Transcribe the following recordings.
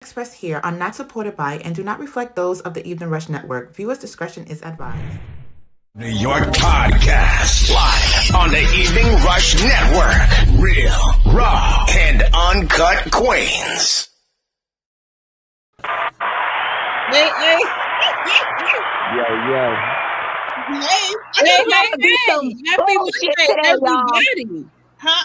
expressed here are not supported by and do not reflect those of the Evening Rush Network. Viewers' discretion is advised. New York Podcast, live on the Evening Rush Network. Real, raw, and uncut Queens. Hey. Yo. Hey. Happy bullshit today, y'all.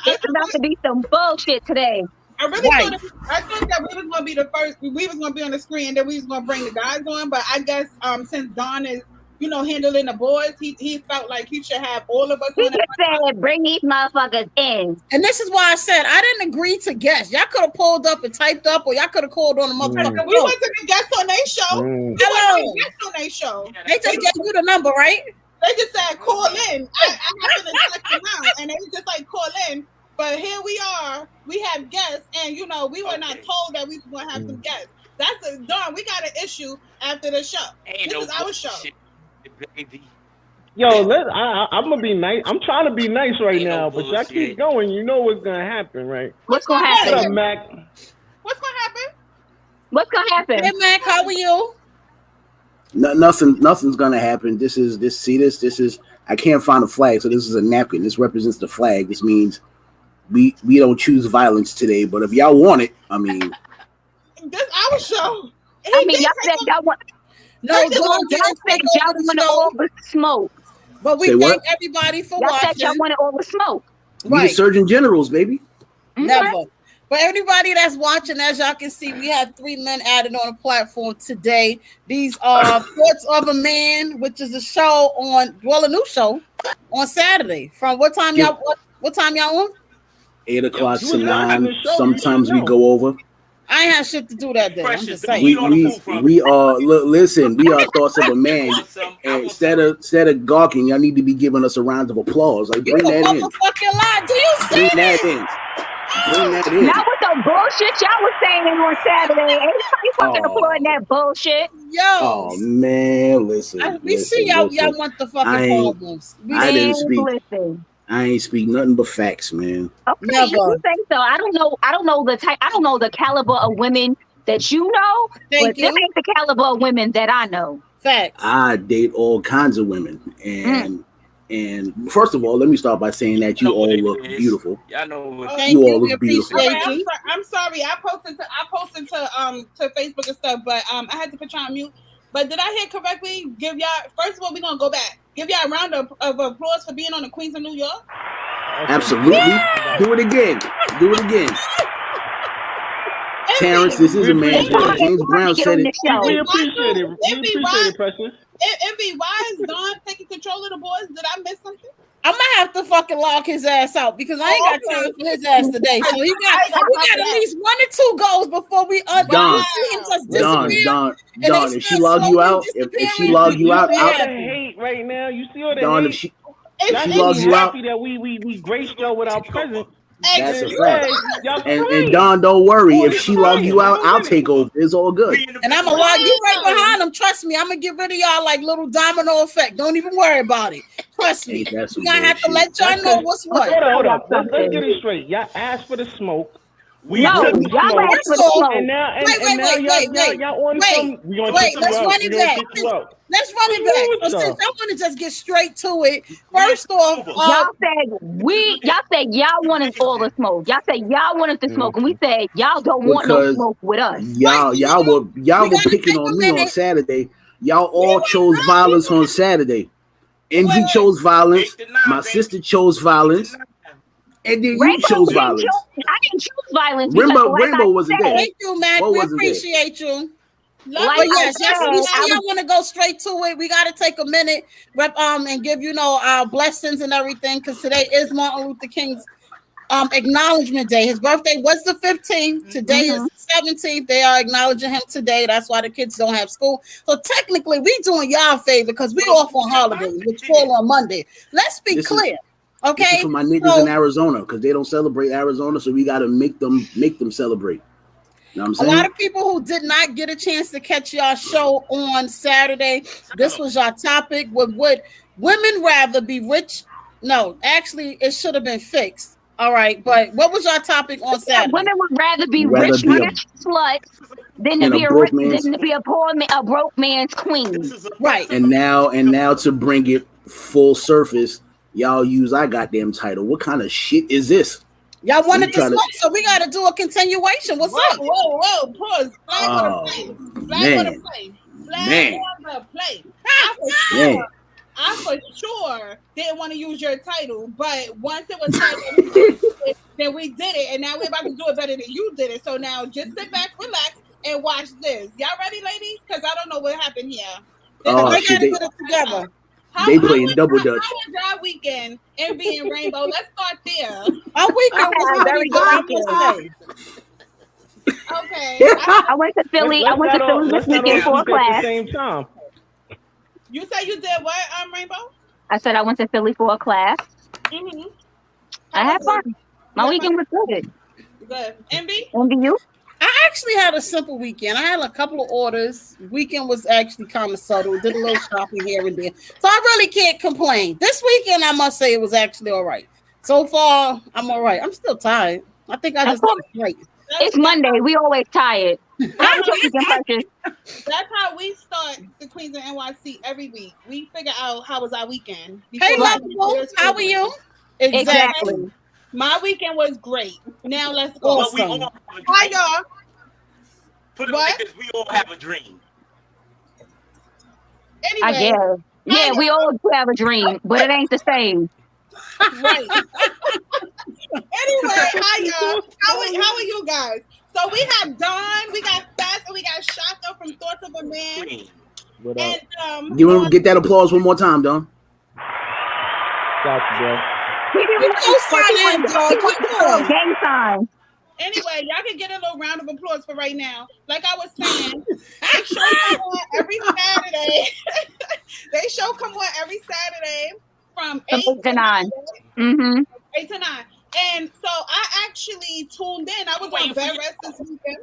It's about to be some bullshit today. I really thought that we was gonna be the first. We was gonna be on the screen, and then we was gonna bring the guys on. But I guess since Don is handling the boys, he felt like he should have all of us. He just said, "Bring these motherfuckers in." And this is why I said I didn't agree to guess. Y'all could have pulled up and typed up, or y'all could have called on the motherfucker. We wasn't a guest on their show. Hello. Guest on their show. They just gave you the number, right? They just said call in. I happened to check them out, and they just like call in. But here we are. We have guests, and we were not told that we were going to have some guests. That's Dawn. We got an issue after the show. This is our show. Yo, I'm gonna be nice. I'm trying to be nice right now, but y'all keep going. You know what's gonna happen, right? What's gonna happen? What up, Mac? What's gonna happen? What's gonna happen? Hey, Mac, how are you? Nothing's gonna happen. This is. I can't find a flag, so this is a napkin. This represents the flag. This means we don't choose violence today. But if y'all want it, I mean, this our show. Y'all said y'all want. No, y'all said y'all want all the smoke. But we thank everybody for y'all watching. Said y'all wanted all the smoke. We the Surgeon Generals, baby. Never. For everybody that's watching, as y'all can see, we have 3 men added on the platform today. These are Thoughts of a Man, which is a show a new show on Saturday. From what time y'all? What time y'all on? 8 o'clock to 9. Sometimes we go over. I ain't have shit to do that day. I'm just saying. We are listen. We are Thoughts of a Man. And instead of gawking, y'all need to be giving us a round of applause. Like bring that in. Do you see bring that in? Bring that in. Now with the bullshit y'all was saying on Saturday, ain't nobody fucking applauding that bullshit. Yo. Oh man, listen. We see y'all want the fucking problems. I didn't speak. I ain't speak nothing but facts, man. Okay, you think so? I don't know the type. I don't know the caliber of women that you know. But this ain't the caliber of women that I know. Facts. I date all kinds of women, and first of all, let me start by saying that you all look beautiful. I know. You all look beautiful. I'm sorry. I posted to Facebook and stuff, but I had to put you on mute. But did I hear correctly? Give y'all, first of all, we're going to go back. Give y'all a round of applause for being on the Queens of New York. Absolutely. Yeah. Do it again. Terrence, this is a man's world. James Brown said it. We appreciate it. We appreciate it, Precious. Envy, why is Don taking control of the boys? Did I miss something? I'm gonna have to fucking lock his ass out because I ain't got time for his ass today. So we got at least 1 or 2 goals before we Don, if she log you out, if she log you out, I hate right now. You see all that Don, hate? if she logs you out, that we graced y'all with our presence. That's a fact. And Don, don't worry. If she log you out, I'll take over. It's all good. And I'm gonna log you right behind them. Trust me, I'm gonna get rid of y'all like little domino effect. Don't even worry about it. Trust me. We're gonna have to let y'all know what's what. Hold up. Let's get it straight. Y'all asked for the smoke. Y'all asked for the smoke. And now y'all on some. Let's run it back. Let's run it back. So since I want to just get straight to it, first off, y'all said y'all wanted all the smoke. Y'all said y'all wanted the smoke, and we said y'all don't want no smoke with us. Y'all were picking on me on Saturday. Y'all all chose violence on Saturday. Envy chose violence. My sister chose violence. And then you chose violence. I didn't choose violence. Rainbow wasn't there. Thank you, man. We appreciate you. But yes, I want to go straight to it. We got to take a minute, and give our blessings and everything, because today is Martin Luther King's acknowledgement day. His birthday was the 15th. Today is the 17th. They are acknowledging him today. That's why the kids don't have school. So technically, we doing y'all a favor because we off on holidays, which fall on Monday. Let's be clear. Okay. This is for my niggas in Arizona because they don't celebrate Arizona, so we got to make them celebrate. You know what I'm saying? A lot of people who did not get a chance to catch y'all show on Saturday. This was your topic. Would women rather be rich? No, actually, it should have been fixed. All right, but what was your topic on Saturday? Women would rather be rich man's slut than to be a broke man's queen. Right. And now to bring it full surface, y'all use our goddamn title. What kind of shit is this? Y'all wanted to smoke, so we got to do a continuation. What's up? Whoa, pause. Flag on the play. I for sure didn't want to use your title, but once it was titled, then we did it, and now we're about to do it better than you did it. So now just sit back, relax, and watch this. Y'all ready, ladies? Because I don't know what happened here. We got to put it together. They playing double dutch. How was our weekend and being Rainbow? Let's start there. Our weekend was very good. Okay. I went to Philly. I went to Philly this weekend for a class. At the same time. You say you did what, Rainbow? I said I went to Philly for a class. Mm-hmm. I had fun. My weekend was good. Good. Envy, you? I actually had a simple weekend. I had a couple of orders. Weekend was actually kind of subtle. Did a little shopping here and there. So I really can't complain. This weekend, I must say, it was actually all right. So far, I'm all right. I'm still tired. I think I just got it right. It's Monday. We always tired. That's how we start the Queens of NYC every week. We figure out how was our weekend. Hey, lovable. How are you? Exactly. My weekend was great. Now let's go. Awesome. Hi, y'all. Put it like this, we all have a dream. Anyway, I guess. Yeah, we all do have a dream, but it ain't the same. Right. Anyway, hi, y'all. How are you guys? So we have Dawn, we got Fast, and we got Mshaka from Thoughts of a Man. What up? And You want to get that applause one more time, Don? Gotcha, bro. Game time. Anyway, y'all can get a little round of applause for right now. Like I was saying, they show come on every Saturday. They show come on every Saturday from 8 to 9. Mm-hmm. 8 to 9. And so I actually tuned in. I was on Bed Rest this weekend.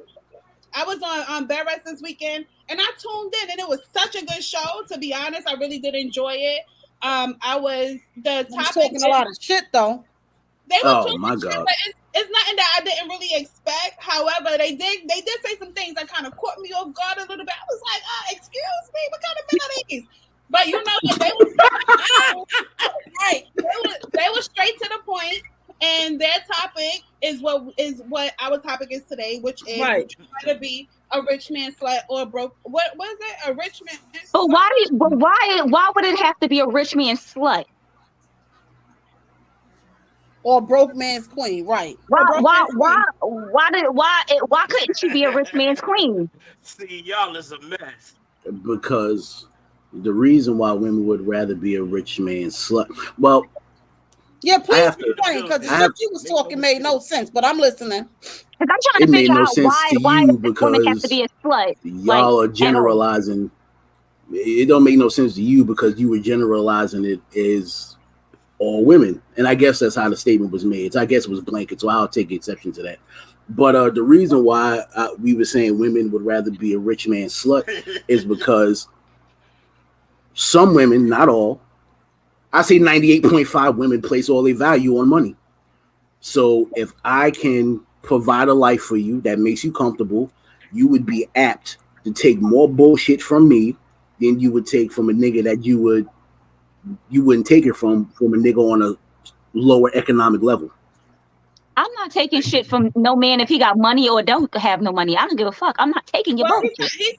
I was on Bed Rest this weekend, and I tuned in, and it was such a good show. To be honest, I really did enjoy it. I was talking a lot of shit though. They were oh talking my shit, God. but it's nothing that I didn't really expect. However, they did say some things that kind of caught me off guard a little bit. I was like, excuse me, what kind of men are these? But you know what? They were straight to the point. And their topic is what our topic is today, which is trying to be a rich man slut or broke. What was it? A rich man? But why would it have to be a rich man slut? Or broke man's queen, right? Why couldn't she be a rich man's queen? See, y'all is a mess. Because the reason why women would rather be a rich man's slut. Well, yeah, please explain, because the shit you was talking made no sense, but I'm listening. Because I'm trying to figure out why women have to be a slut. Y'all are generalizing. It don't make no sense to you because you were generalizing it as all women. And I guess that's how the statement was made. So I guess it was blanket, so I'll take exception to that. But the reason why we were saying women would rather be a rich man's slut is because some women, not all, I say 98.5 women place all their value on money. So if I can provide a life for you that makes you comfortable, you would be apt to take more bullshit from me than you would take from a nigga that you wouldn't take it from a nigga on a lower economic level. I'm not taking shit from no man if he got money or don't have no money. I don't give a fuck. I'm not taking your bullshit. He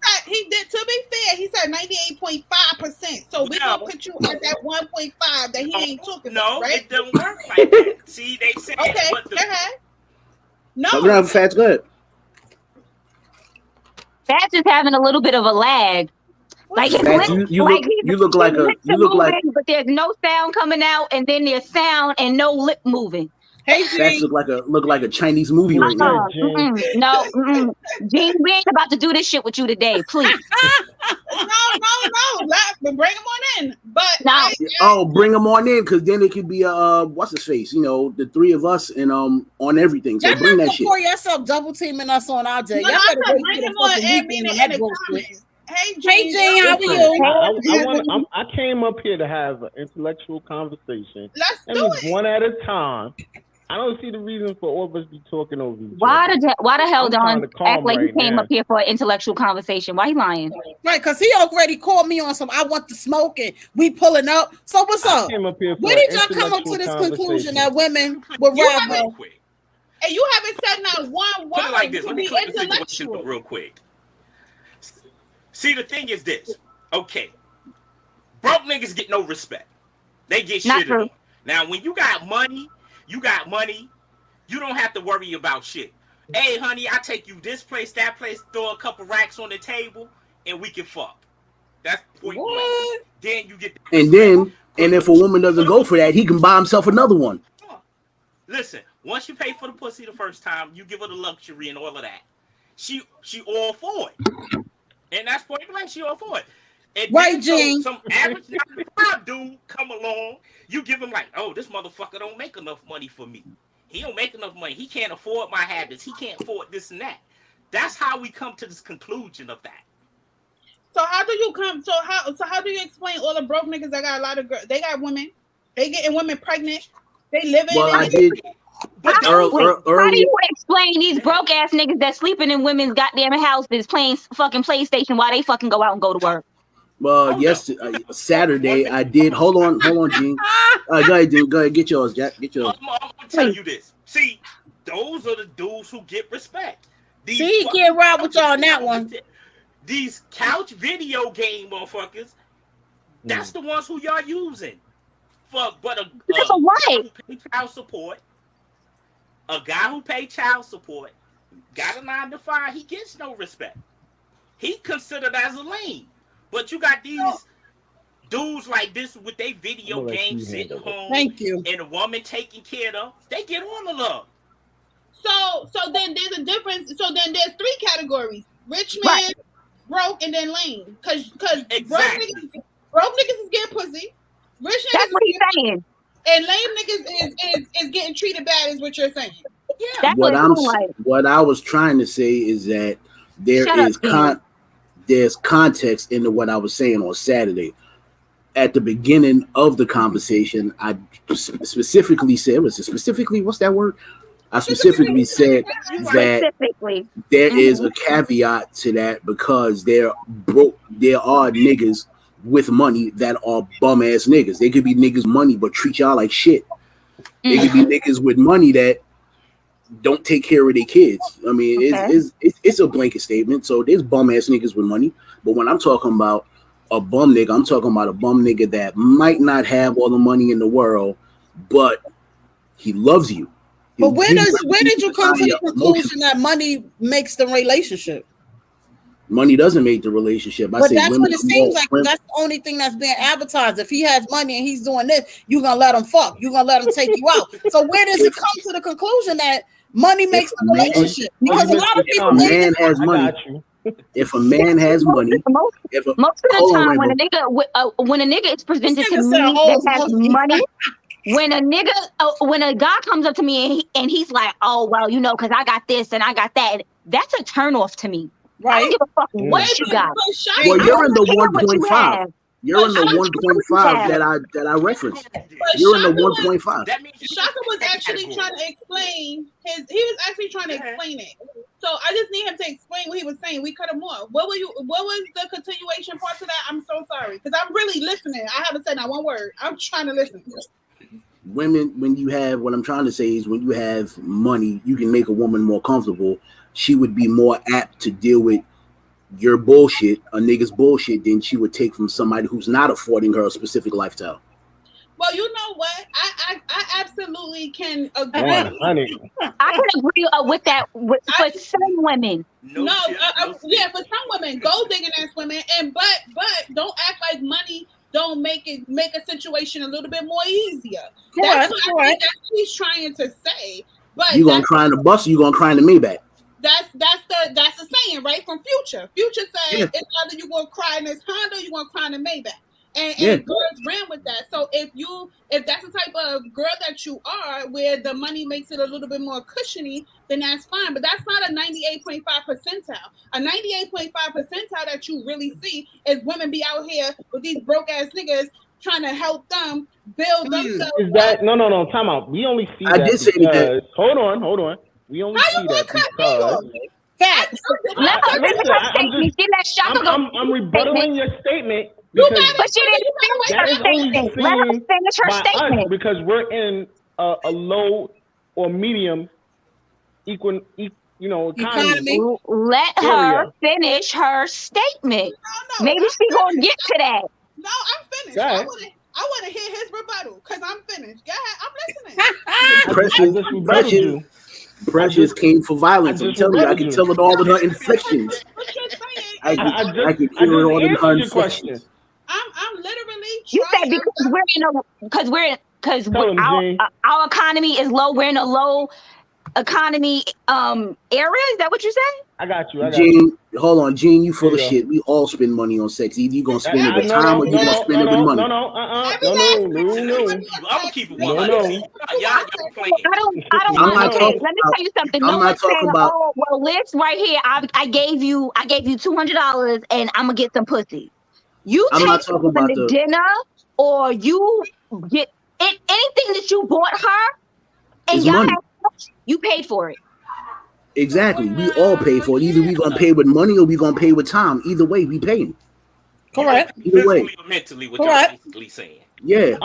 did. To be fair, he said 98.5%. So we gonna put you at that 1.5 that he ain't talking about, right? It don't work like that. See, they said. Okay, go ahead. No, Fats, go ahead. Fats is having a little bit of a lag. Like Fats, you look like but there's no sound coming out, and then there's sound and no lip moving. Hey, Fats look like a Chinese movie right now. No, Gene, we ain't about to do this shit with you today, please. No. Bring him on in. No. Bring him on in, because then it could be what's his face? You know, the three of us and on everything. So bring that shit. Pour yourself double teaming us on our day. Y'all better bring him on in in the comments. Hey, Jane, how are you? I came up here to have an intellectual conversation. Let's do it. One at a time. I don't see the reason for all of us to be talking over each Why other. the hell Don act like right he came now. up here for an intellectual conversation? Why he lying? Right, because he already called me on some I want to smoke and we pulling up. So what's up? Where did y'all come up to this conclusion that women would rather? And you haven't said not one word. Put it like this. Let me clear the situation up real quick. See, the thing is this. Okay. Broke niggas get no respect. They get shit on. Now, when you got money, you don't have to worry about shit. Hey, honey, I take you this place, that place, throw a couple racks on the table, and we can fuck. That's point blank. Then you get and if a woman doesn't go for that, he can buy himself another one. Listen, once you pay for the pussy the first time, you give her the luxury and all of that. She all for it. And that's point blank, she all for it. And right, Gene. Some average dude come along, you give him like, oh, this motherfucker don't make enough money for me. He don't make enough money. He can't afford my habits. He can't afford this and that. That's how we come to this conclusion of that. So how do you come? So how do you explain all the broke niggas that got a lot of girls? They got women. They getting women pregnant. They living. Well, I did. How do you explain these broke ass niggas that sleeping in women's goddamn houses playing fucking PlayStation while they fucking go out and go to work? Well, Saturday I did. Hold on, Gene. Go ahead, dude. Go ahead, get yours, Jack. Get yours. I'm gonna tell you this. See, those are the dudes who get respect. He can't ride with y'all on that one. These couch video game motherfuckers. That's the ones who y'all using. But a guy who pay child support. A guy who pay child support got a 9-to-5. He gets no respect. He considered as a lame. But you got these dudes like this with their video games sitting home. Thank you. And a woman taking care of. They get all the love. So then there's a difference. So then there's 3 categories: rich man, broke, and then lame. Because exactly. broke niggas is getting pussy. Rich niggas. That's what he's saying. And lame niggas is getting treated bad, is what you're saying. Yeah. That's what I was trying to say is that there's context into what I was saying on Saturday. At the beginning of the conversation, I specifically said, what's that word? I specifically said that there is a caveat to that because there are niggas with money that are bum ass niggas. They could be niggas money but treat y'all like shit. They could be niggas with money that don't take care of their kids. I mean, it's a blanket statement. So there's bum ass niggas with money, but when I'm talking about a bum nigga, I'm talking about a bum nigga that might not have all the money in the world, but he loves you. But where did you come to the conclusion that money makes the relationship? Money doesn't make the relationship. But that's what it seems like. That's the only thing that's being advertised. If he has money and he's doing this, you're gonna let him fuck. You're gonna let him take you out. So where does it come to the conclusion that money makes the relationship? Because a lot of people if a man has money, most of the time when a nigga is presented to me that has money. When a guy comes up to me and he's like, oh well, you know, because I got this and I got that, that's a turn off to me. Right. I don't give a fuck what you got. Well, you're in the 1.5. You're in the 1.5 that I referenced. You're in the 1.5. Shaka was actually trying to explain it. So I just need him to explain what he was saying. We cut him off. What was the continuation part to that? I'm so sorry. Because I'm really listening. I haven't said not one word. I'm trying to listen. Women, what I'm trying to say is when you have money, you can make a woman more comfortable. She would be more apt to deal with your bullshit, a nigga's bullshit, than she would take from somebody who's not affording her a specific lifestyle. Well, you know what? I absolutely can agree. I can agree with that for some women. For some women, gold digging ass women, but don't act like money don't make a situation a little bit more easier. That's what he's trying to say. But you gonna cry in the bus, or you gonna cry in the Maybach? That's the saying, right? From Future. Future said it's either you gonna cry in this Honda, or you gonna cry in the Maybach. And girls ran with that. So if that's the type of girl that you are, where the money makes it a little bit more cushiony, then that's fine. But that's not a 98.5 percentile. A 98.5 percentile that you really see is women be out here with these broke ass niggas trying to help them build themselves. Is that no? Time out. We only see that. I did say that. Hold on. We only see that because. Facts. I'm rebuttaling your statement. But she didn't finish her statement. Let her finish her statement. Because we're in a low or medium economy. Let her finish her statement. No, maybe she's gonna get to that. No, I'm finished. I want to hear his rebuttal because I'm finished. Go ahead, I'm listening. Precious came for violence. I'm telling you, I can tell it all in her inflections. I can hear it all in her inflections. I'm literally. You said because our economy is low. We're in a low economy area. Is that what you said? I got you. Gene, hold on, Gene. You full of shit. We all spend money on sex. Either you gonna spend it with time or you gonna spend it with money. No. I'm gonna keep it 100. Let me tell you something. I'm not talking about. Oh, well, Liz, right here. I gave you $200 and I'm gonna get some pussy. You take her to dinner or you get anything that you bought her, and y'all you paid for it. Exactly. We all pay for it. Either we gonna pay with money or we gonna pay with time. Either way, we paying. Correct. Either way. Mentally, what you're basically saying. Yeah.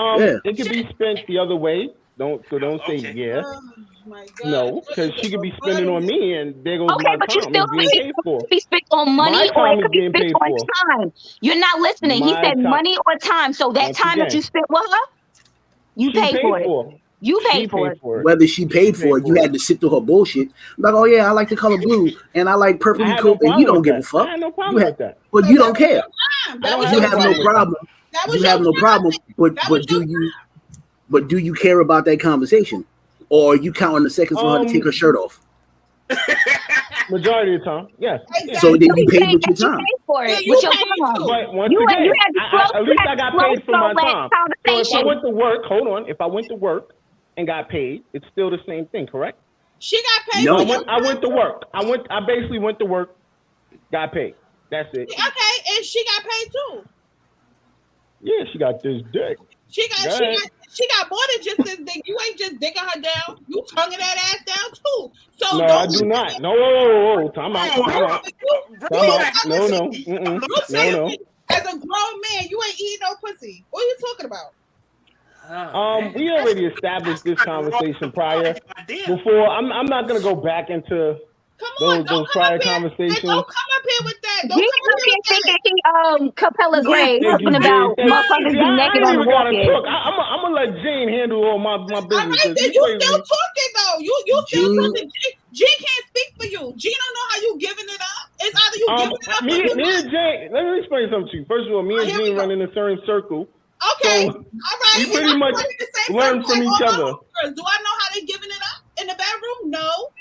It could be spent the other way. Don't say yeah. No, because she could be spending on me, and there goes my but time. You still be spent on money, or it could be spent on time. You're not listening. He said money or time. So that time that you spent with her, you paid for it. You paid for it. Whether she paid for it, you had to sit through her bullshit. Like, oh yeah, I like the color blue, and I like purpley coat, and you don't give a fuck. I had no problem with that. But you don't care. You have no problem. You have no problem. But do you care about that conversation, or are you counting the seconds for her to take her shirt off? Majority of the time, yes. So then you paid with your time. With your time. But once again, at least I got paid for my time. So if I went to work, if I went to work and got paid, it's still the same thing, correct? She got paid. No, I went to work. I basically went to work, got paid. That's it. Okay, and she got paid too. Yeah, she got this dick. She got more than just this dick. You ain't just dicking her down. You tonguing that ass down too. So no, I do not. No, time out. No. As a grown man, you ain't eating no pussy. What are you talking about? We already established this conversation prior. Before, I'm not gonna go back into those prior conversations. Don't come up here with that. Don't come up here thinking Capella Gray talking about motherfuckers be naked on the walk-in. I'm gonna let Jane handle all my business. All right, then you still talking though. You still talking. Gene can't speak for you. Gene don't know how you giving it up. It's either you giving it up. Me and Jane. Let me explain something to you. First of all, me and Jane run in a certain circle. Okay, so all right. We pretty much learn from each other. Do I know how they giving it up in the bedroom? No.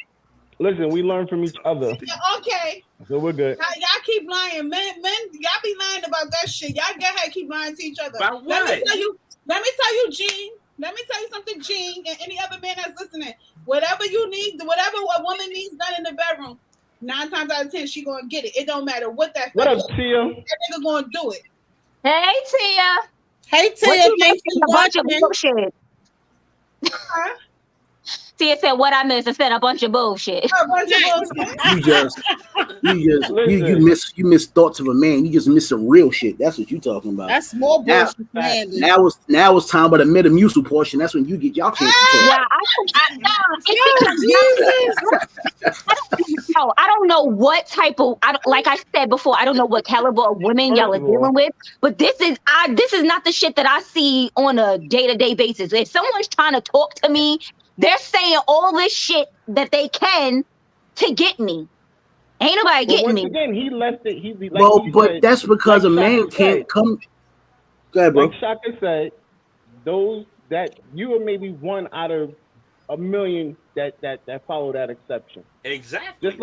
Listen, we learn from each other. Yeah, okay. So we're good. Y'all keep lying. Men, y'all be lying about that shit. Y'all go ahead keep lying to each other. About what? Let me tell you, Gene. Let me tell you something, Gene, and any other man that's listening. Whatever you need, whatever a woman needs done in the bedroom, 9 times out of 10, she gonna get it. It don't matter what that. What up, Tia? That nigga gonna do it. Hey, Tia. Hey, Tia. Thanks for watching. Bullshit. Tia said, "What I missed? I said a bunch of bullshit." A bunch of bullshit. You miss thoughts of a man. You just miss some real shit. That's what you talking about. That's more bullshit. Now it's time for the Metamucil portion. That's when you get y'all chance to talk. I don't know what type of. Like I said before, I don't know what caliber of women y'all are dealing with. But this is not the shit that I see on a day-to-day basis. If someone's trying to talk to me, they're saying all this shit that they can to get me. Ain't nobody getting me. Again, he left it. But that's because a man can't come. Go ahead, bro. Like Shaka said, those that you are maybe one out of a million that follow that exception. Exactly. Just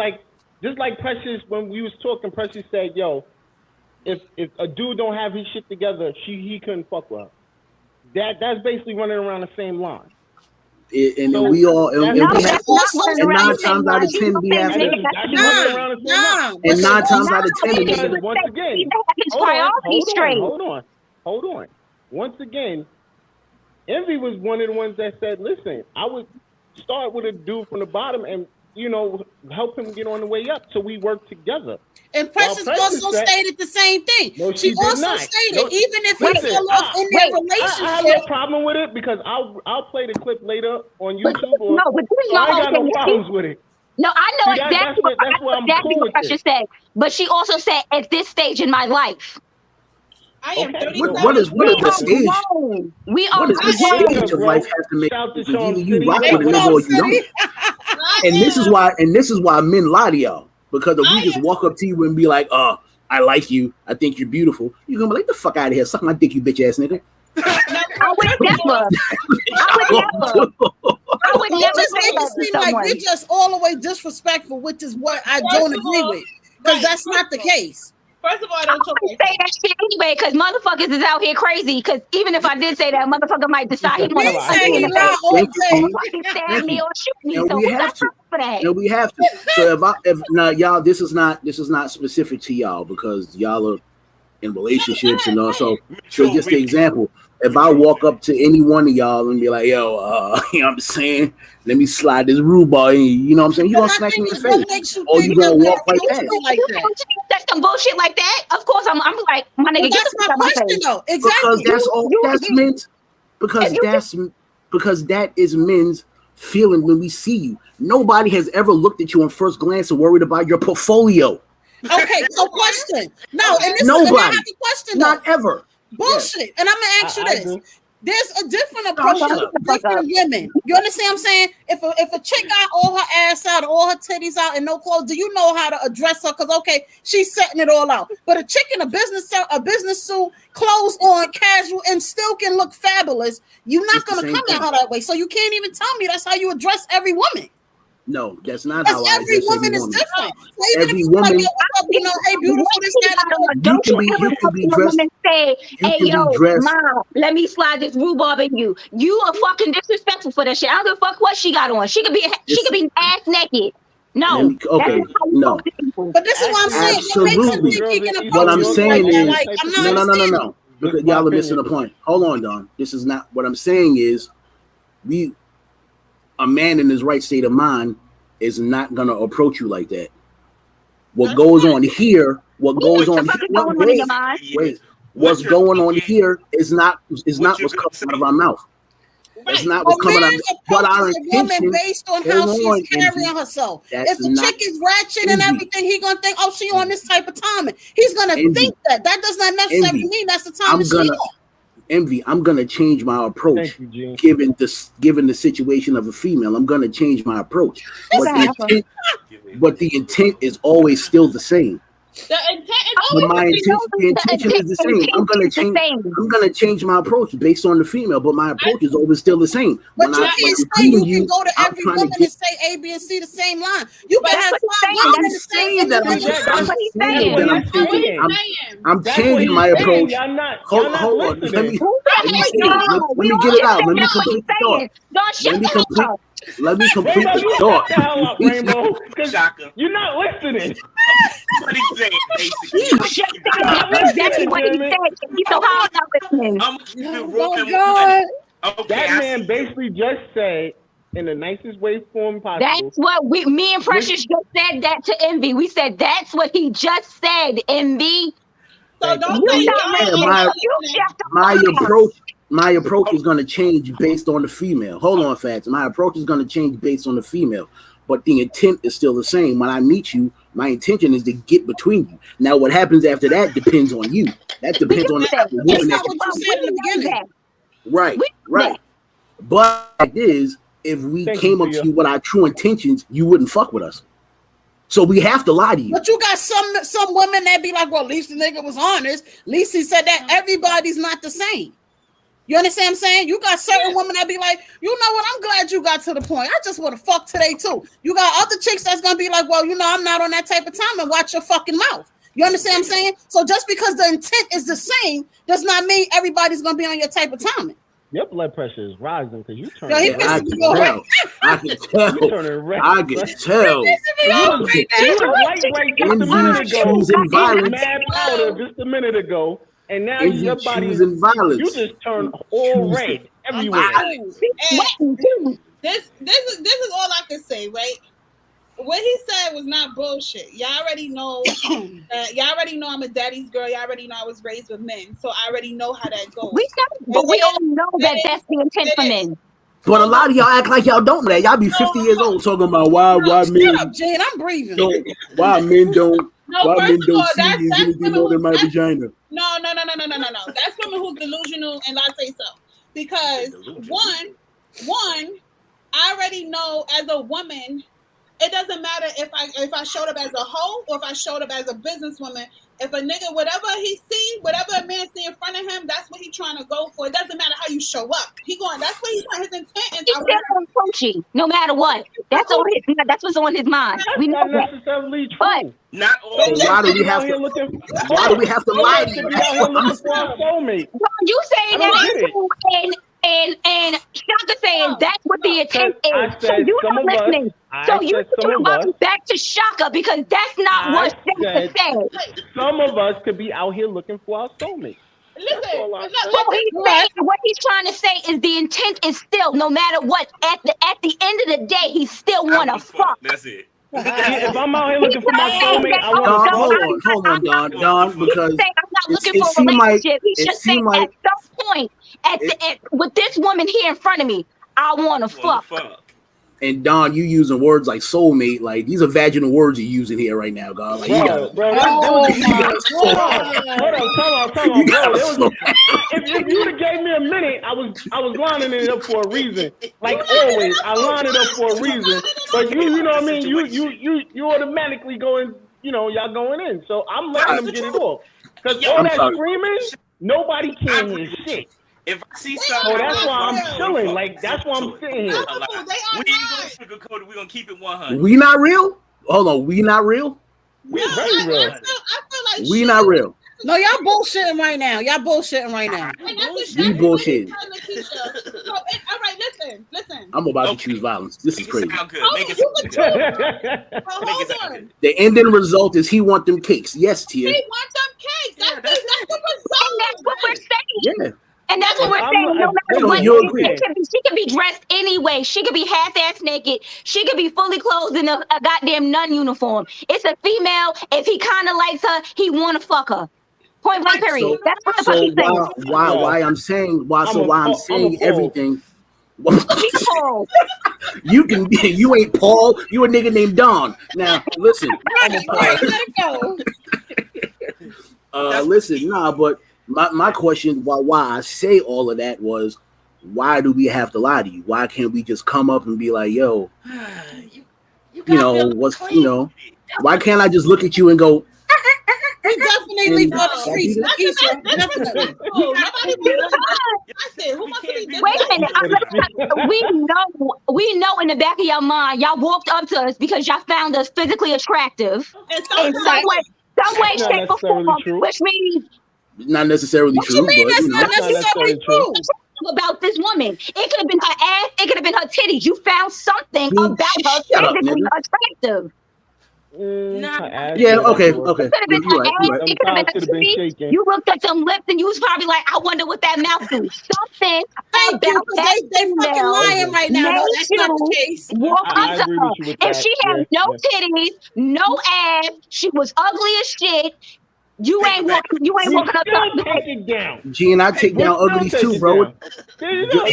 like Precious, when we was talking, Precious said, "Yo, if a dude don't have his shit together, he couldn't fuck with her." That's basically running around the same line. And we all and 9 times out of 10 we have and 9 times out of 10 once again, hold on. once again, Envy was one of the ones that said, listen, I would start with a dude from the bottom and, help him get on the way up. So we work together. And Precious also stated the same thing. No, she also stated, even if he fell off in their relationship. I have no problem with it because I'll play the clip later on YouTube. But I ain't got no problems with it. No, I know exactly what Precious said. But she also said, at this stage in my life. I am 37. What is the stage? We are what does the stage of life have to make? Either you rock with a nigga or you don't. And this is why men lie to y'all. Because if we just walk up to you and be like, I like you, I think you're beautiful, you're gonna be like, the fuck out of here, suck my dick, you bitch ass nigga. I would never just make it seem like we're just all the way disrespectful, which is what I don't agree with. Because that's not the case. First of all, I don't say that shit anyway, because motherfuckers is out here crazy. Because even if I did say that, motherfucker might decide he want to stab me or shoot me. So we have to. For that. No, we have to. So if now y'all, this is not specific to y'all because y'all are in relationships and also. So just the example. If I walk up to any one of y'all and be like, yo, you know what I'm saying? Let me slide this rhubarb in you. You know what I'm saying? You gonna smack me in the face. Or you gonna walk like that. That's some bullshit like that. Of course, I'm like, my nigga, that's my question though. Exactly. Because that's all that's men's because that is men's feeling when we see you. Nobody has ever looked at you on first glance and worried about your portfolio. Okay, so question. No, and this nobody. Is, I have a question though. Not ever. Bullshit. And I'm gonna ask you this. There's a different approach to different women. You understand what I'm saying? If a chick got all her ass out, all her titties out, and no clothes, do you know how to address her? Because okay, she's setting it all out. But a chick in a business suit, clothes on, casual, and still can look fabulous. You're not gonna come at her that way. So you can't even tell me that's how you address every woman. No, that's not how I every woman is different. So even every if woman, like, hey, beautiful, this don't you ever come to a woman and say, hey, yo, mom, let me slide this rhubarb in you. You are fucking disrespectful for that shit. I don't give a fuck what she got on. She could be ass naked. No. No. But this is what I'm saying. Absolutely. What I'm saying is, no. Because y'all are missing the point. Hold on, Don. This is not what I'm saying is a man in his right state of mind is not gonna approach you like that. What goes on here? What's going on here is not what's coming out of our mouth. That's not what's coming out. But our intention based on how she's carrying herself. If the chick is ratchet and everything, he's gonna think, oh, she on this type of timing. He's gonna think that. That does not necessarily mean that's the time she on. Envy, I'm gonna change my approach. Given the situation of a female, I'm gonna change my approach. But the intent is always still the same. The intention is the same. I'm gonna change my approach based on the female, but my approach is always still the same. But you can't say you can go to every woman and say A, B, and C the same line. You can have I'm changing my approach. Hold on. Let me get it out. Let me complete the thought. Let me complete the thought. Rainbow, you're not listening. What he's saying, basically. Exactly what he said. So how am I listening? I'm gonna keep it rolling. Okay, that man basically just said in the nicest way form possible. That's what me and Precious just said that to Envy. We said that's what he just said, Envy. So don't say my approach is going to change based on the female. Hold on, Fats. My approach is going to change based on the female, but the intent is still the same. When I meet you, my intention is to get between you. Now, what happens after that depends on you. That depends on the type of woman that you said in the beginning. Right. But it is, if we came up to you with our true intentions, you wouldn't fuck with us. So we have to lie to you. But you got some women that be like, well, at least the nigga was honest. At least he said that everybody's not the same. You understand what I'm saying? You got certain women that be like, you know what? I'm glad you got to the point. I just want to fuck today too. You got other chicks that's gonna be like, well, you know, I'm not on that type of time, and watch your fucking mouth. You understand what I'm saying? So just because the intent is the same does not mean everybody's gonna be on your type of timing. Your blood pressure is rising because you turn. I can tell. I can tell. Just a minute ago. and now Envy, your body choosing violence. you just turn all red everywhere. This is all I can say, right? What he said was not bullshit. Y'all already know. Y'all already know I'm a daddy's girl. Y'all already know I was raised with men, so I already know how that goes. We all know that that's the intent for men. But a lot of y'all act like y'all don't know that. Y'all be 50 years old talking about why men. Shut up, Jane. I'm breathing. Why men don't see that's anything more than my vagina. No. That's women who's delusional, and I say so because one, I already know as a woman. It doesn't matter if I showed up as a hoe or if I showed up as a businesswoman. If a nigga, whatever he see, whatever a man see in front of him, that's what he's trying to go for. It doesn't matter how you show up. That's what he's trying. His intent is coaching, no matter what. That's what's on his mind. We know not necessarily true. But not all. Why do we have to lie to you? You saying that and Shaka saying that's what the intent is. So you not listening. So you talk back to Shaka because that's not what Shaka said. Some of us could be out here looking for our soulmate. Listen, what he's trying to say is the intent is still, no matter what, at the end of the day, he still want to fuck. That's it. If I'm out here looking for my soulmate, I want to hold on, Don, because I'm not looking for a relationship. He's just saying at some point, with this woman here in front of me, I want to fuck. And Don, you using words like soulmate, like these are vaginal words you're using here right now, God. Like, Hold on, come on, bro. If you would have gave me a minute, I was lining it up for a reason. Like always, I line it up for a reason. But you know what I mean? You automatically going, y'all going in. So I'm letting them get it off. Because all that screaming, nobody can hear shit. If I see something, that's why I'm chilling. Like that's why I'm sitting here. We ain't gonna sugarcoat it. We gonna keep it 100. We not real? Hold on, we not real? We're very real. I feel like we not real. No, y'all bullshitting right now. We bullshitting. All right, listen. I'm about to choose violence. This is crazy. Sound good. Hold on. The ending result is he want them cakes. Yes, Tia. He wants them cakes. That's the result. That's what we're saying. Yeah. And that's what we're saying. No matter what, she can be dressed anyway. She could be half-ass naked. She could be fully clothed in a goddamn nun uniform. It's a female. If he kind of likes her, he want to fuck her. Point blank. Period. That's what the fuck he's saying. Why I'm saying everything. You ain't Paul. You a nigga named Don. Now listen. But. My question, why I say all of that was, why do we have to lie to you? Why can't we just come up and be like, yo, why can't I just look at you and go, he definitely for the streets. Wait a minute. We know in the back of your mind, y'all walked up to us because y'all found us physically attractive in some way, shape, or form, which means not necessarily what true. You mean that's not necessarily true. About this woman, it could have been her ass, it could have been her titties. You found something about her physically attractive. Yeah, okay. It could have been her ass, it could have been her titties. You looked at them lips and you was probably like, I wonder what that mouth do. Something about that they fucking lying right now. No, that's not the case. Walk up to her. If she had no titties, no ass, she was ugly as shit. You ain't walking up. Take it down. Gene, I take down uglies too, bro. We still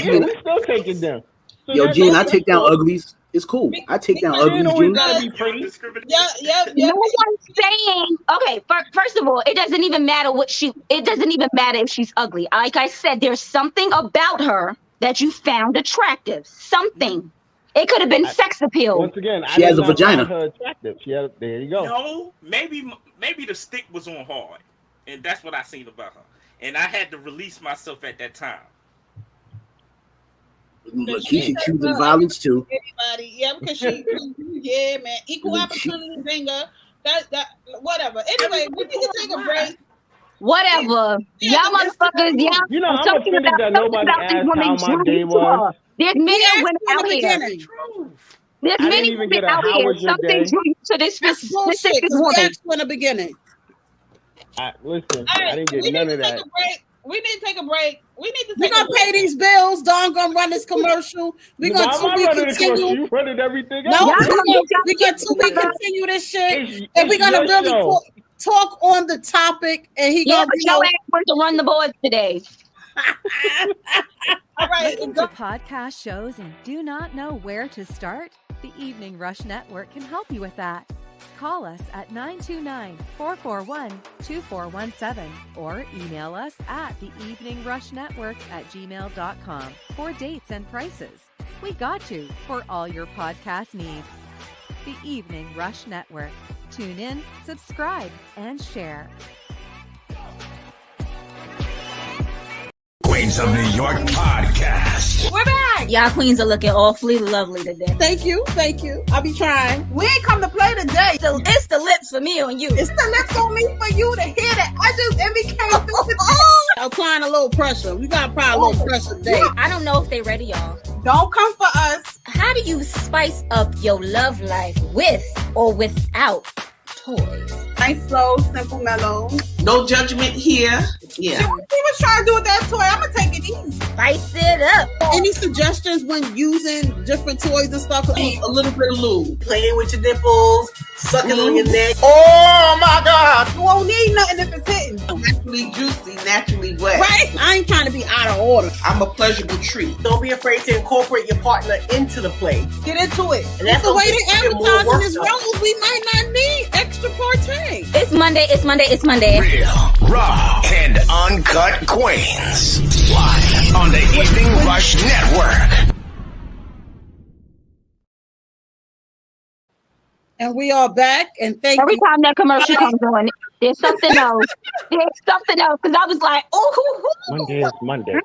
take it down. Yo, Gene, I take down uglies. It's cool. I take down uglies, Gene. No one's saying. Okay, first of all, it doesn't even matter It doesn't even matter if she's ugly. Like I said, there's something about her that you found attractive. Something. It could have been sex appeal. Once again, she has a vagina. Her attractive. There you go. No, maybe the stick was on hard, and that's what I seen about her. And I had to release myself at that time. Lakeisha choosing violence too. Anybody, because man, equal opportunity bringer. That whatever. Anyway, we need to take a break. Whatever, y'all motherfuckers, y'all. I'm offended that nobody asked how my day was. There's many women out here. There's many women out here. Something drew you to this specific woman. In the beginning. Listen, I didn't get none of that. We need to take a break. We're gonna pay these bills. Don gonna run this commercial. We're gonna continue. You running everything no, we're gonna continue this shit, and we're gonna really talk on the topic. And he gonna be your ass to run the boards today. All right, the podcast shows and do not know where to start? The Evening Rush Network can help you with that. Call us at 929-441-2417 or email us at theeveningrushnetwork@gmail.com for dates and prices. We got you for all your podcast needs. The Evening Rush Network. Tune in, subscribe, and share. Queens of New York Podcast. We're back. Y'all queens are looking awfully lovely today. Thank you. I'll be trying. We ain't come to play today. It's the lips for me on you. It's the lips on me for you to hear that. Emmy came through with applying a little pressure. We got to apply a little pressure today. I don't know if they ready, y'all. Don't come for us. How do you spice up your love life with or without toys? Nice, slow, simple, mellow. No judgment here. Yeah. He was trying to do with that toy. I'm gonna take it easy. Spice it up. Any suggestions when using different toys and stuff? A little bit of lube. Playing with your nipples, sucking on your neck. Oh my God! You won't need nothing if it's hitting. Naturally juicy, naturally wet. Right? I ain't trying to be out of order. I'm a pleasurable treat. Don't be afraid to incorporate your partner into the play. Get into it. And that's the way they advertise in this role. We might not need extra party. It's Monday. Real, raw, and uncut queens. Live on the Evening Rush Network. And we are back. And every time that commercial comes on, there's something else. Because I was like, oh. Monday is Monday.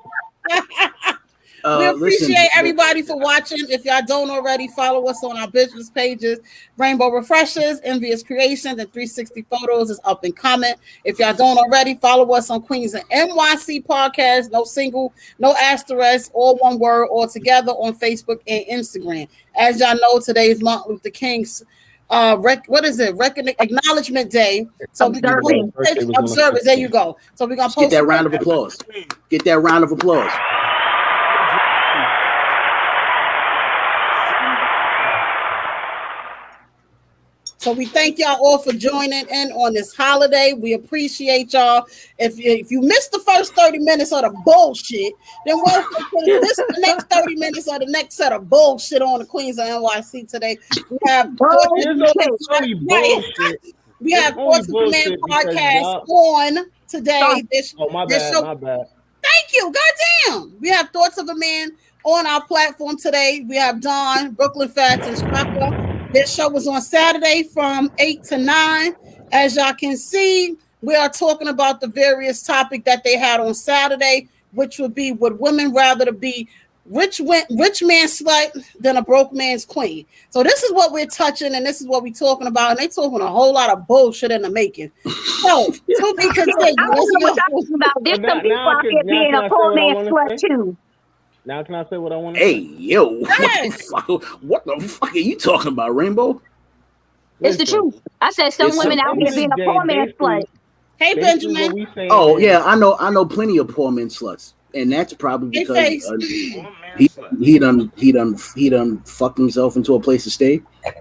We appreciate everybody for watching. If y'all don't already, follow us on our business pages. Rainbow Refreshers, Envious Creations, and 360 Photos is up and coming. If y'all don't already, follow us on Queens and NYC Podcast. No single, no asterisk, all one word, all together on Facebook and Instagram. As y'all know, today is Martin Luther King's Acknowledgement Day. So observers. There you go. So we're gonna get that round of applause. Get that round of applause. So we thank y'all all for joining in on this holiday. We appreciate y'all. If you missed the first 30 minutes of the bullshit, then welcome to the next 30 minutes of the next set of bullshit on the Queens of NYC today. We have Thoughts of the Man podcast on today. My bad. Thank you. Goddamn. We have Thoughts of a Man on our platform today. We have Dawn, Brooklyn Fats, and Mshaka. This show was on Saturday from 8 to 9. As y'all can see, we are talking about the various topic that they had on Saturday, which would be, would women rather to be rich man's slut than a broke man's queen? So this is what we're touching, and this is what we're talking about, and they talking a whole lot of bullshit in the making. So to be continued. I don't know what y'all talking about. There's some people out here being a poor man's slut too. Now can I say what I want to say? Hey, yo. Yes. What the fuck are you talking about, Rainbow? It's the truth. I said some women out here being a poor man's slut. Hey, Benjamin. Oh, yeah, I know plenty of poor men sluts. And that's probably because he done fucked himself into a place to stay.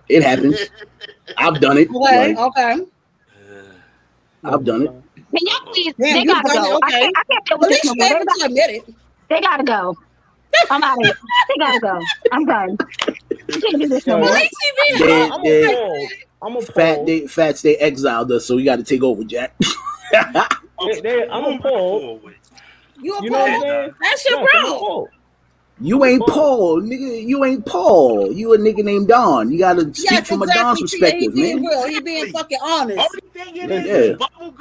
It happens. I've done it. Okay. I've done it. Can y'all please? They gotta go. Okay. I can't tell what this is. They gotta go. I'm out of here. They gotta go. I'm done. You can't do this no more. I'm a Fats, they exiled us, so we got to take over, Jack. I'm a Paul. You a Paul? That's your bro. You ain't Paul, nigga. You ain't Paul. You a nigga named Don. You gotta speak from a Don's perspective, man. He being fucking honest.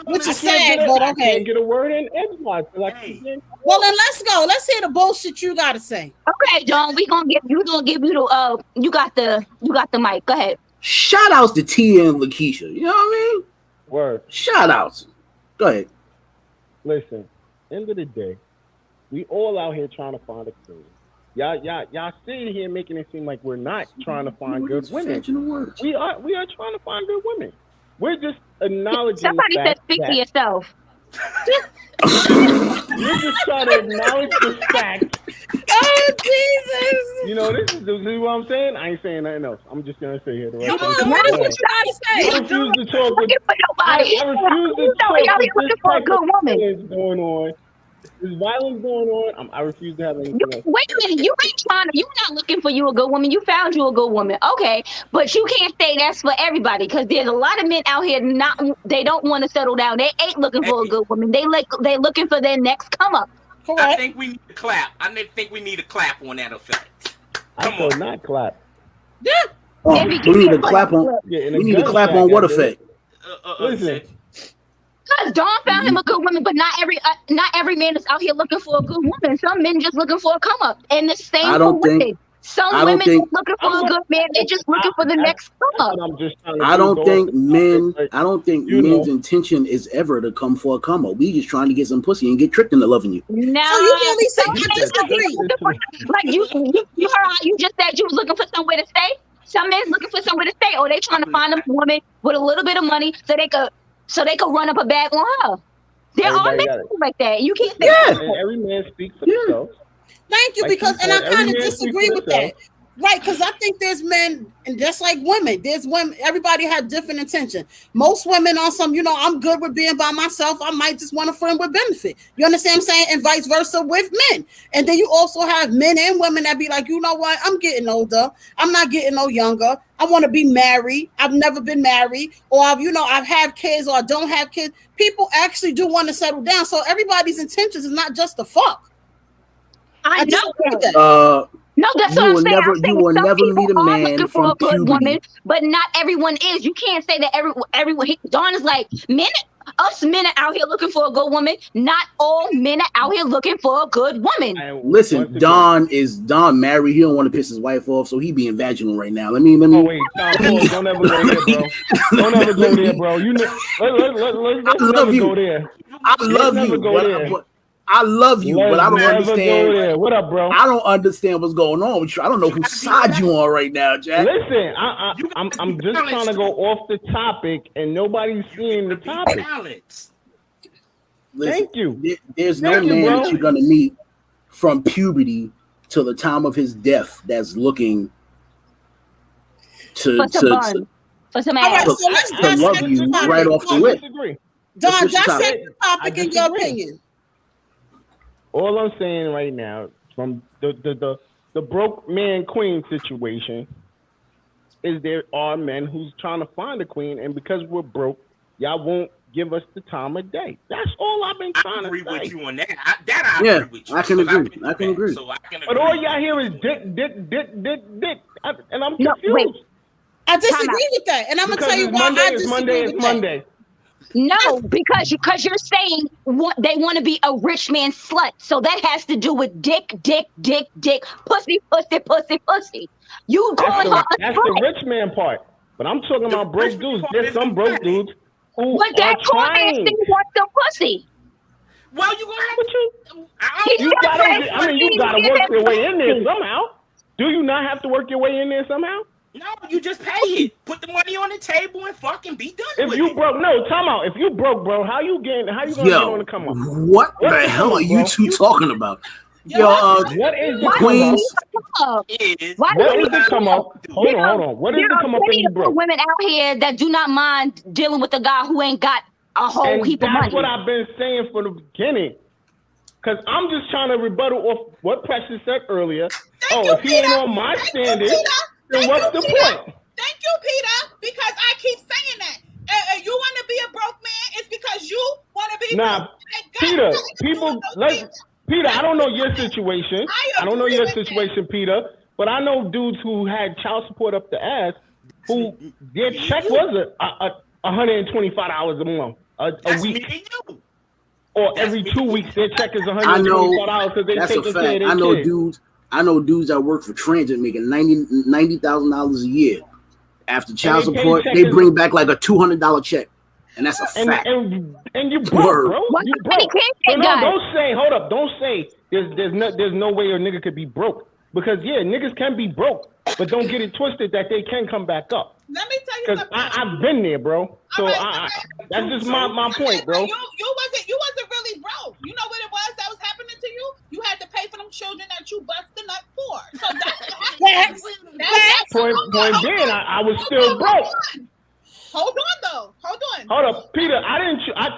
Which is sad, but okay. I can't get a word in edgewise. Well, then let's go. Let's hear the bullshit you gotta say. Okay, John. We gonna give you the you got the mic. Go ahead. Shout outs to Tia and Lakeisha. You know what I mean? Word. Shout outs. Go ahead. Listen. End of the day, we all out here trying to find a queen. Y'all sitting here making it seem like we're not trying to find good women. We are trying to find good women. We're just acknowledging Somebody the said fact speak to that yourself. you're just trying to acknowledge the fact. Oh Jesus! You know, this is what I'm saying. I ain't saying nothing else. I'm just gonna say here the rest Come of the on, what time. you gotta say? I refuse to talk with. Looking for nobody. I refuse to You know, talk y'all with looking this for a type good of woman. violence going on. There's violence going on. I refuse to have anything else. Wait a minute, you ain't trying to. You not looking for you a good woman. You found you a good woman, okay? But you can't say that's for everybody because there's a lot of men out here they don't want to settle down. They ain't looking for a good woman. They looking for their next come up. Correct. I think we need a clap. think we need a clap on that effect. Come on, not clap. Yeah. Oh, we need to clap on. Yeah, We need to clap on what effect? Listen. Because Dawn found him a good woman, but not every man is out here looking for a good woman. Some men just looking for a come up, and the same for women. Some women just looking for a good man. They're just looking for the next come up. I don't think men's intention is ever to come for a come up. We just trying to get some pussy and get tricked into loving you. No, so you really say I disagree. Like you heard how you just said you was looking for somewhere to stay. Some men's looking for somewhere to stay, or they trying to find a woman with a little bit of money so they could run up a bag on her. There are men like that. You can't say that. And every man speaks for himself. Thank you, because and I kind of disagree with that. Right, because I think there's men, and just like women, there's women, everybody has different intention. Most women on some, I'm good with being by myself. I might just want a friend with benefit. You understand what I'm saying? And vice versa with men. And then you also have men and women that be like, you know what? I'm getting older. I'm not getting no younger. I want to be married. I've never been married, or I've had kids, or I don't have kids. People actually do want to settle down. So everybody's intentions is not just to fuck. I know that. No, that's what I'm saying. You will never meet a man from puberty. Woman, but not everyone is. You can't say that everyone. Dawn is like, us men are out here looking for a good woman. Not all men are out here looking for a good woman. Listen, Don married. He don't want to piss his wife off, so he being vaginal right now. Let me. Oh wait, don't ever go there, bro. Don't ever go there, bro. Let's never go there. I love you. I love you, but I don't understand. What up, bro? I don't understand what's going on with you. I don't know whose side you on right now, Jack. Listen, I'm just trying to go off the topic, and nobody's seeing the topic. Listen, thank you. There's no man that you're gonna meet from puberty till the time of his death that's looking to love you right off the lip. Don, that's the topic in your opinion. All I'm saying right now, from the broke man queen situation, is there are men who's trying to find a queen, and because we're broke, y'all won't give us the time of day. That's all I've been trying to say. I agree with you on that. I agree with you. I can agree. I can agree. But all y'all hear is dick, and I'm confused. I disagree with that, and I'm gonna tell you why I disagree with that. Monday. No, because you're saying they want to be a rich man slut. So that has to do with dick, pussy. You calling her that's the rich man part. But I'm talking about broke dudes. There's some broke dudes who but that are trying. Want some pussy. Well, you gonna have you gotta work your way in there somehow. Do you not have to work your way in there somehow? No, you just pay it. Put the money on the table and fucking be done with it. If you broke, time out. If you broke, bro, how you gonna get on the come up? What the hell are you two talking about? What is the Queens? What is the come up? Hold on. What is the come up when you broke? Women out here that do not mind dealing with a guy who ain't got a whole heap of money. That's what I've been saying from the beginning. Because I'm just trying to rebuttal off what Precious said earlier. If he ain't on my standard, then what's the point? Thank you, Peter, because I keep saying that. You want to be a broke man, it's because you want to be broke. Peter, Peter, I don't know your situation. Peter, but I know dudes who had child support up the ass who their check was $125 a month, a week. Or every 2 weeks, their check is $125 because they take care of their kids. I know dudes that work for transit making $90,000 a year. After child support, they bring back like a $200 check, and that's a fact. And you broke, bro. You broke. So don't say there's no way a nigga could be broke, because niggas can be broke. but don't get it twisted that they can come back up. Let me tell you something. I've been there, bro. So that's just my point, bro. You wasn't really broke. You know what it was that was happening to you? You had to pay for them children that you busted up for. So that's point being, I was still broke. Hold on, though. Hold up, Peter.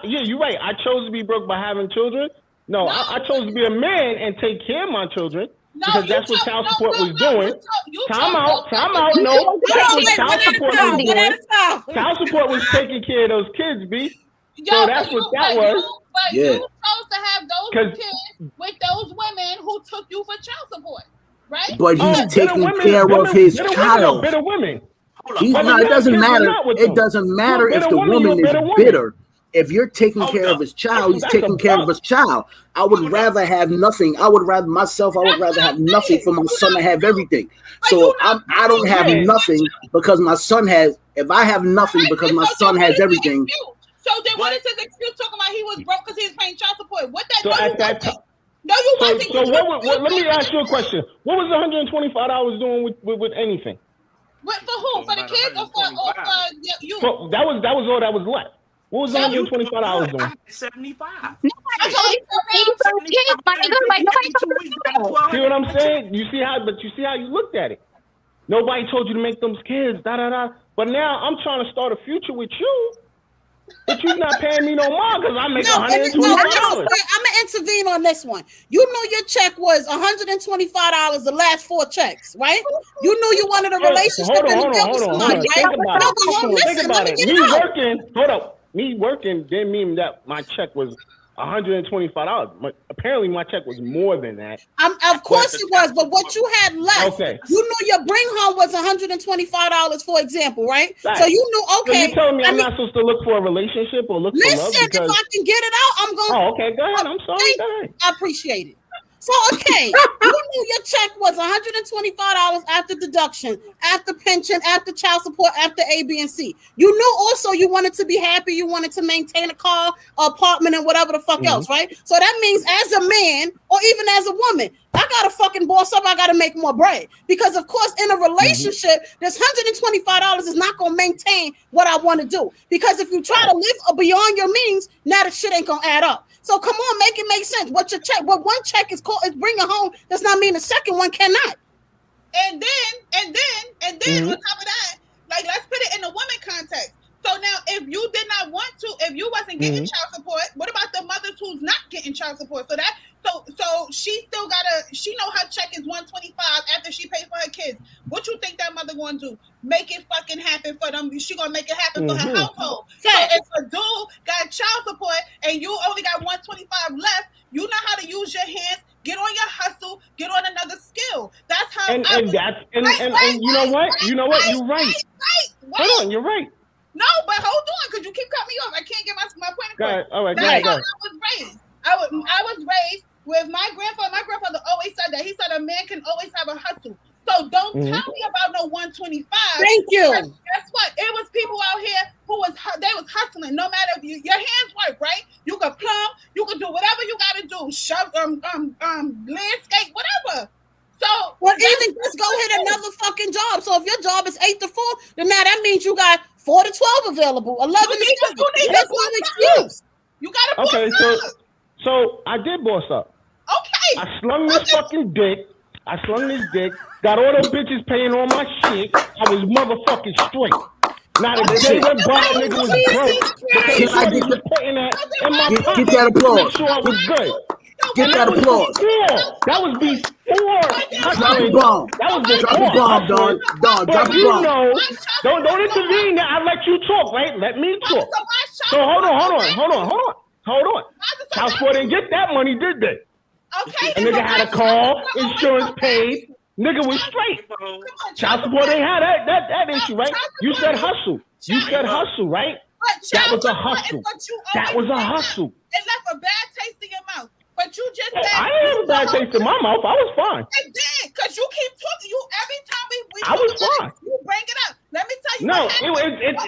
Yeah, you're right. I chose to be broke by having children. No, I chose to be a man and take care of my children. Because that's what child support was doing. Time out. No, that's what child support was doing. Child support was taking care of those kids, B. So that's what that was. But you chose to have those kids with those women who took you for child support, right? But he's taking care of his child. Bitter women. It doesn't matter. It doesn't matter if the woman is bitter. If you're taking care of his child, he's taking care of his child. I would rather have nothing. I would rather have nothing for my son to have everything. So I don't have nothing because my son has. If I have nothing because my son has everything. So then, what is his excuse talking about? He was broke because he was paying child support. What that? So at that time. No, you wasn't. So let me ask you a question. What was $125 doing with anything? What for who? For the kids or for you? So that was all that was left. What was $125 doing? 75. See what I'm saying? You see how you looked at it. Nobody told you to make them kids, But now I'm trying to start a future with you. But you're not paying me no more because I make $125. I'm gonna intervene on this one. You knew your check was $125 the last 4 checks, right? You knew you wanted a relationship and to build with somebody, right? Think about it. Me working didn't mean that my check was $125. Apparently, my check was more than that. Of course it was, but what you had left, you knew your bring home was $125, for example, right? So you knew, okay. So you telling me I'm not supposed to look for a relationship or look for love? Listen, if I can get it out, I'm going to. Oh, okay, go ahead. I'm sorry. Go ahead. I appreciate it. So, okay, you knew your check was $125 after deduction, after pension, after child support, after A, B, and C. You knew also you wanted to be happy, you wanted to maintain a car, apartment, and whatever the fuck else, right? So that means as a man or even as a woman, I got to fucking boss up, I got to make more bread. Because, of course, in a relationship, this $125 is not going to maintain what I want to do. Because if you try to live beyond your means, now the shit ain't going to add up. So come on, make it make sense. What one check is called is bringing home does not mean the second one cannot. And then on top of that, like let's put it in the woman context. So now, if you did not want to, if you wasn't getting child support, what about the mothers who's not getting child support? So she still she know her check is $125 after she paid for her kids. What you think that mother gonna do? Make it fucking happen for them. She gonna make it happen for her household. So if a dude got child support and you only got $125 left, you know how to use your hands. Get on your hustle. Get on another skill. That's how. And you know what? You're right. Hold on, you're right. No, but hold on, because you keep cutting me off. I can't get my point across. All right, go ahead. I was raised with my grandfather. My grandfather always said that. He said a man can always have a hustle. So don't tell me about no 125. Thank you. Guess what? It was people out here who was hustling. No matter if your hands work, right? You could plumb, you could do whatever you gotta do. Shove landscape, whatever. So even just go hit another fucking job. So if your job is 8 to 4, then now that means you got 4 to 12 available. 11 to 7. That's not an excuse. You gotta boss up. So I did boss up. Okay. I slung this fucking dick. Got all those bitches paying all my shit. I was motherfucking straight. Not a day went by, nigga was broke. Because I was putting that in my pocket. Get that applause. Make sure I was good. Get that applause. That was before. Drop the bomb. That was before. Drop the bomb, Don. Drop the bomb. Don't intervene. I let you talk, right? Let me talk. So hold on. Child support didn't get that money, did they? Okay. A nigga had a car, insurance paid. Nigga was straight. Child support ain't had that issue, right? You said hustle. Right? That was a hustle. It left a bad taste in your mouth. But you just said I didn't have a bad taste in my mouth. I was fine. It did, because you keep talking. You every time we I was fine. You bring it up. Let me tell you. No,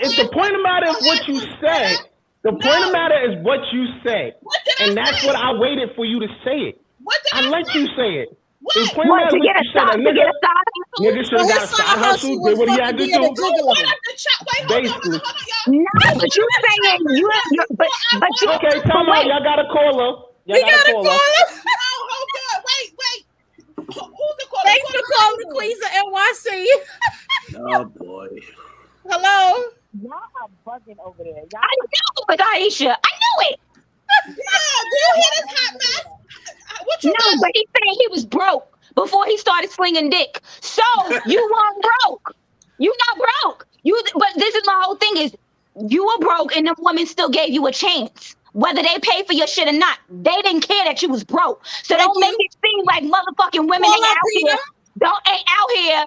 it's the point of matter is what you said. The point of matter is what you said. And that's what I waited for you to say it. What did I let you say it. Explain that. To get a side hustle? Nigga should have got a side hustle. Did what he had to do. Basically. No, but you saying but you. Okay, time out. Y'all got a caller. We got a caller. Oh, hold on. Wait. Who's the caller? Thanks for calling the Queens of NYC. Oh boy. Hello. Y'all are bugging over there. I knew it, Aisha. I knew it. Yeah, do you hear this hot mess? What you No, but he said he was broke before he started slinging dick. So you weren't broke. You not broke. But this is my whole thing is you were broke and the woman still gave you a chance. Whether they pay for your shit or not, they didn't care that you was broke. So don't make it seem like motherfucking women ain't out here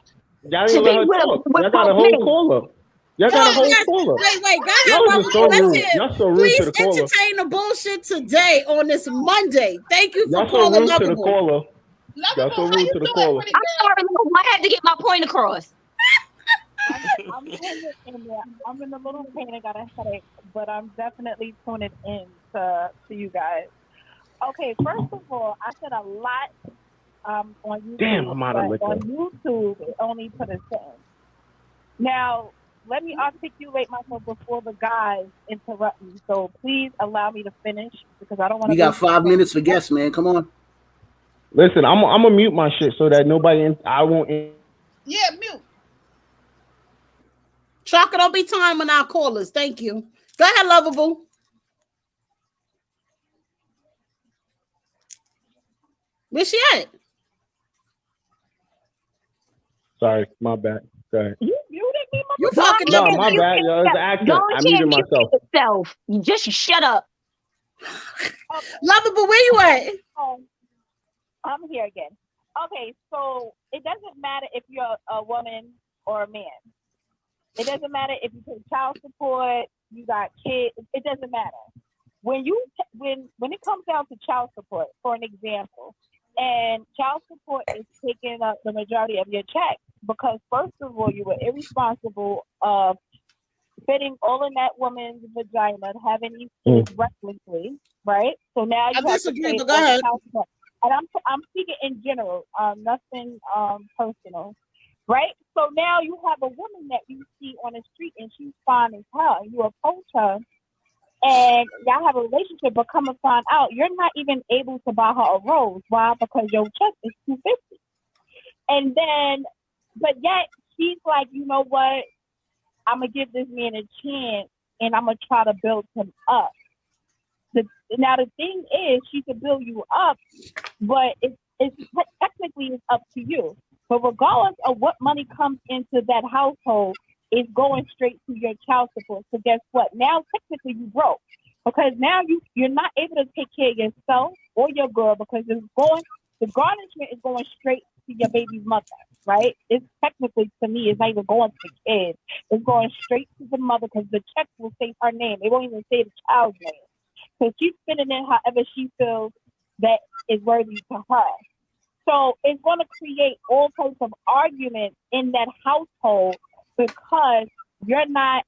to be with Y'all got a whole caller. Y'all got a whole caller. Wait, go ahead. Y'all so rude Please to the caller. entertain the bullshit today on this Monday. Thank you for Y'all so calling rude to the caller. Y'all so rude to the caller. I'm sorry, I had to get my point across. I'm in a little pain. I got a headache, but I'm definitely tuning in to you guys. Okay, first of all, I said a lot on YouTube. Damn, I'm out of liquor. On YouTube, it only put a sentence. Now, let me articulate myself before the guys interrupt me. So please allow me to finish because I don't want to. We got 5 minutes for guests, man. Come on. Listen, I'm gonna mute my shit so that I won't. Yeah, mute. Chaka, don't be timing our callers. Thank you. Go ahead, Lovable. Where's she at? Sorry, my bad. Go ahead. You muted me, you fucking no, my bad. Yo, it's an accent. I muted myself. You just shut up. Lovable, where you at? I'm here again. Okay, so it doesn't matter if you're a woman or a man. It doesn't matter if you pay child support, you got kids. It doesn't matter. When it comes down to child support, for an example, and child support is taking up the majority of your check because first of all, you were irresponsible of fitting all in that woman's vagina, having these kids recklessly, right? So now you have to pay but go ahead. child support. And I'm speaking in general, nothing personal. Right? So now you have a woman that you see on the street and she's fine as hell and you approach her and y'all have a relationship but come and find out you're not even able to buy her a rose. Why? Because your check is $250. And then, but yet she's like, you know what? I'm going to give this man a chance and I'm going to try to build him up. Now the thing is she could build you up, but it's technically it's up to you. But regardless of what money comes into that household, it's going straight to your child support. So guess what? Now technically you broke because now you're not able to take care of yourself or your girl because the garnishment is going straight to your baby's mother, right? It's technically to me, it's not even going to the kids. It's going straight to the mother because the check will say her name. It won't even say the child's name. So she's spending it however she feels that is worthy to her. So it's going to create all types of arguments in that household because you're not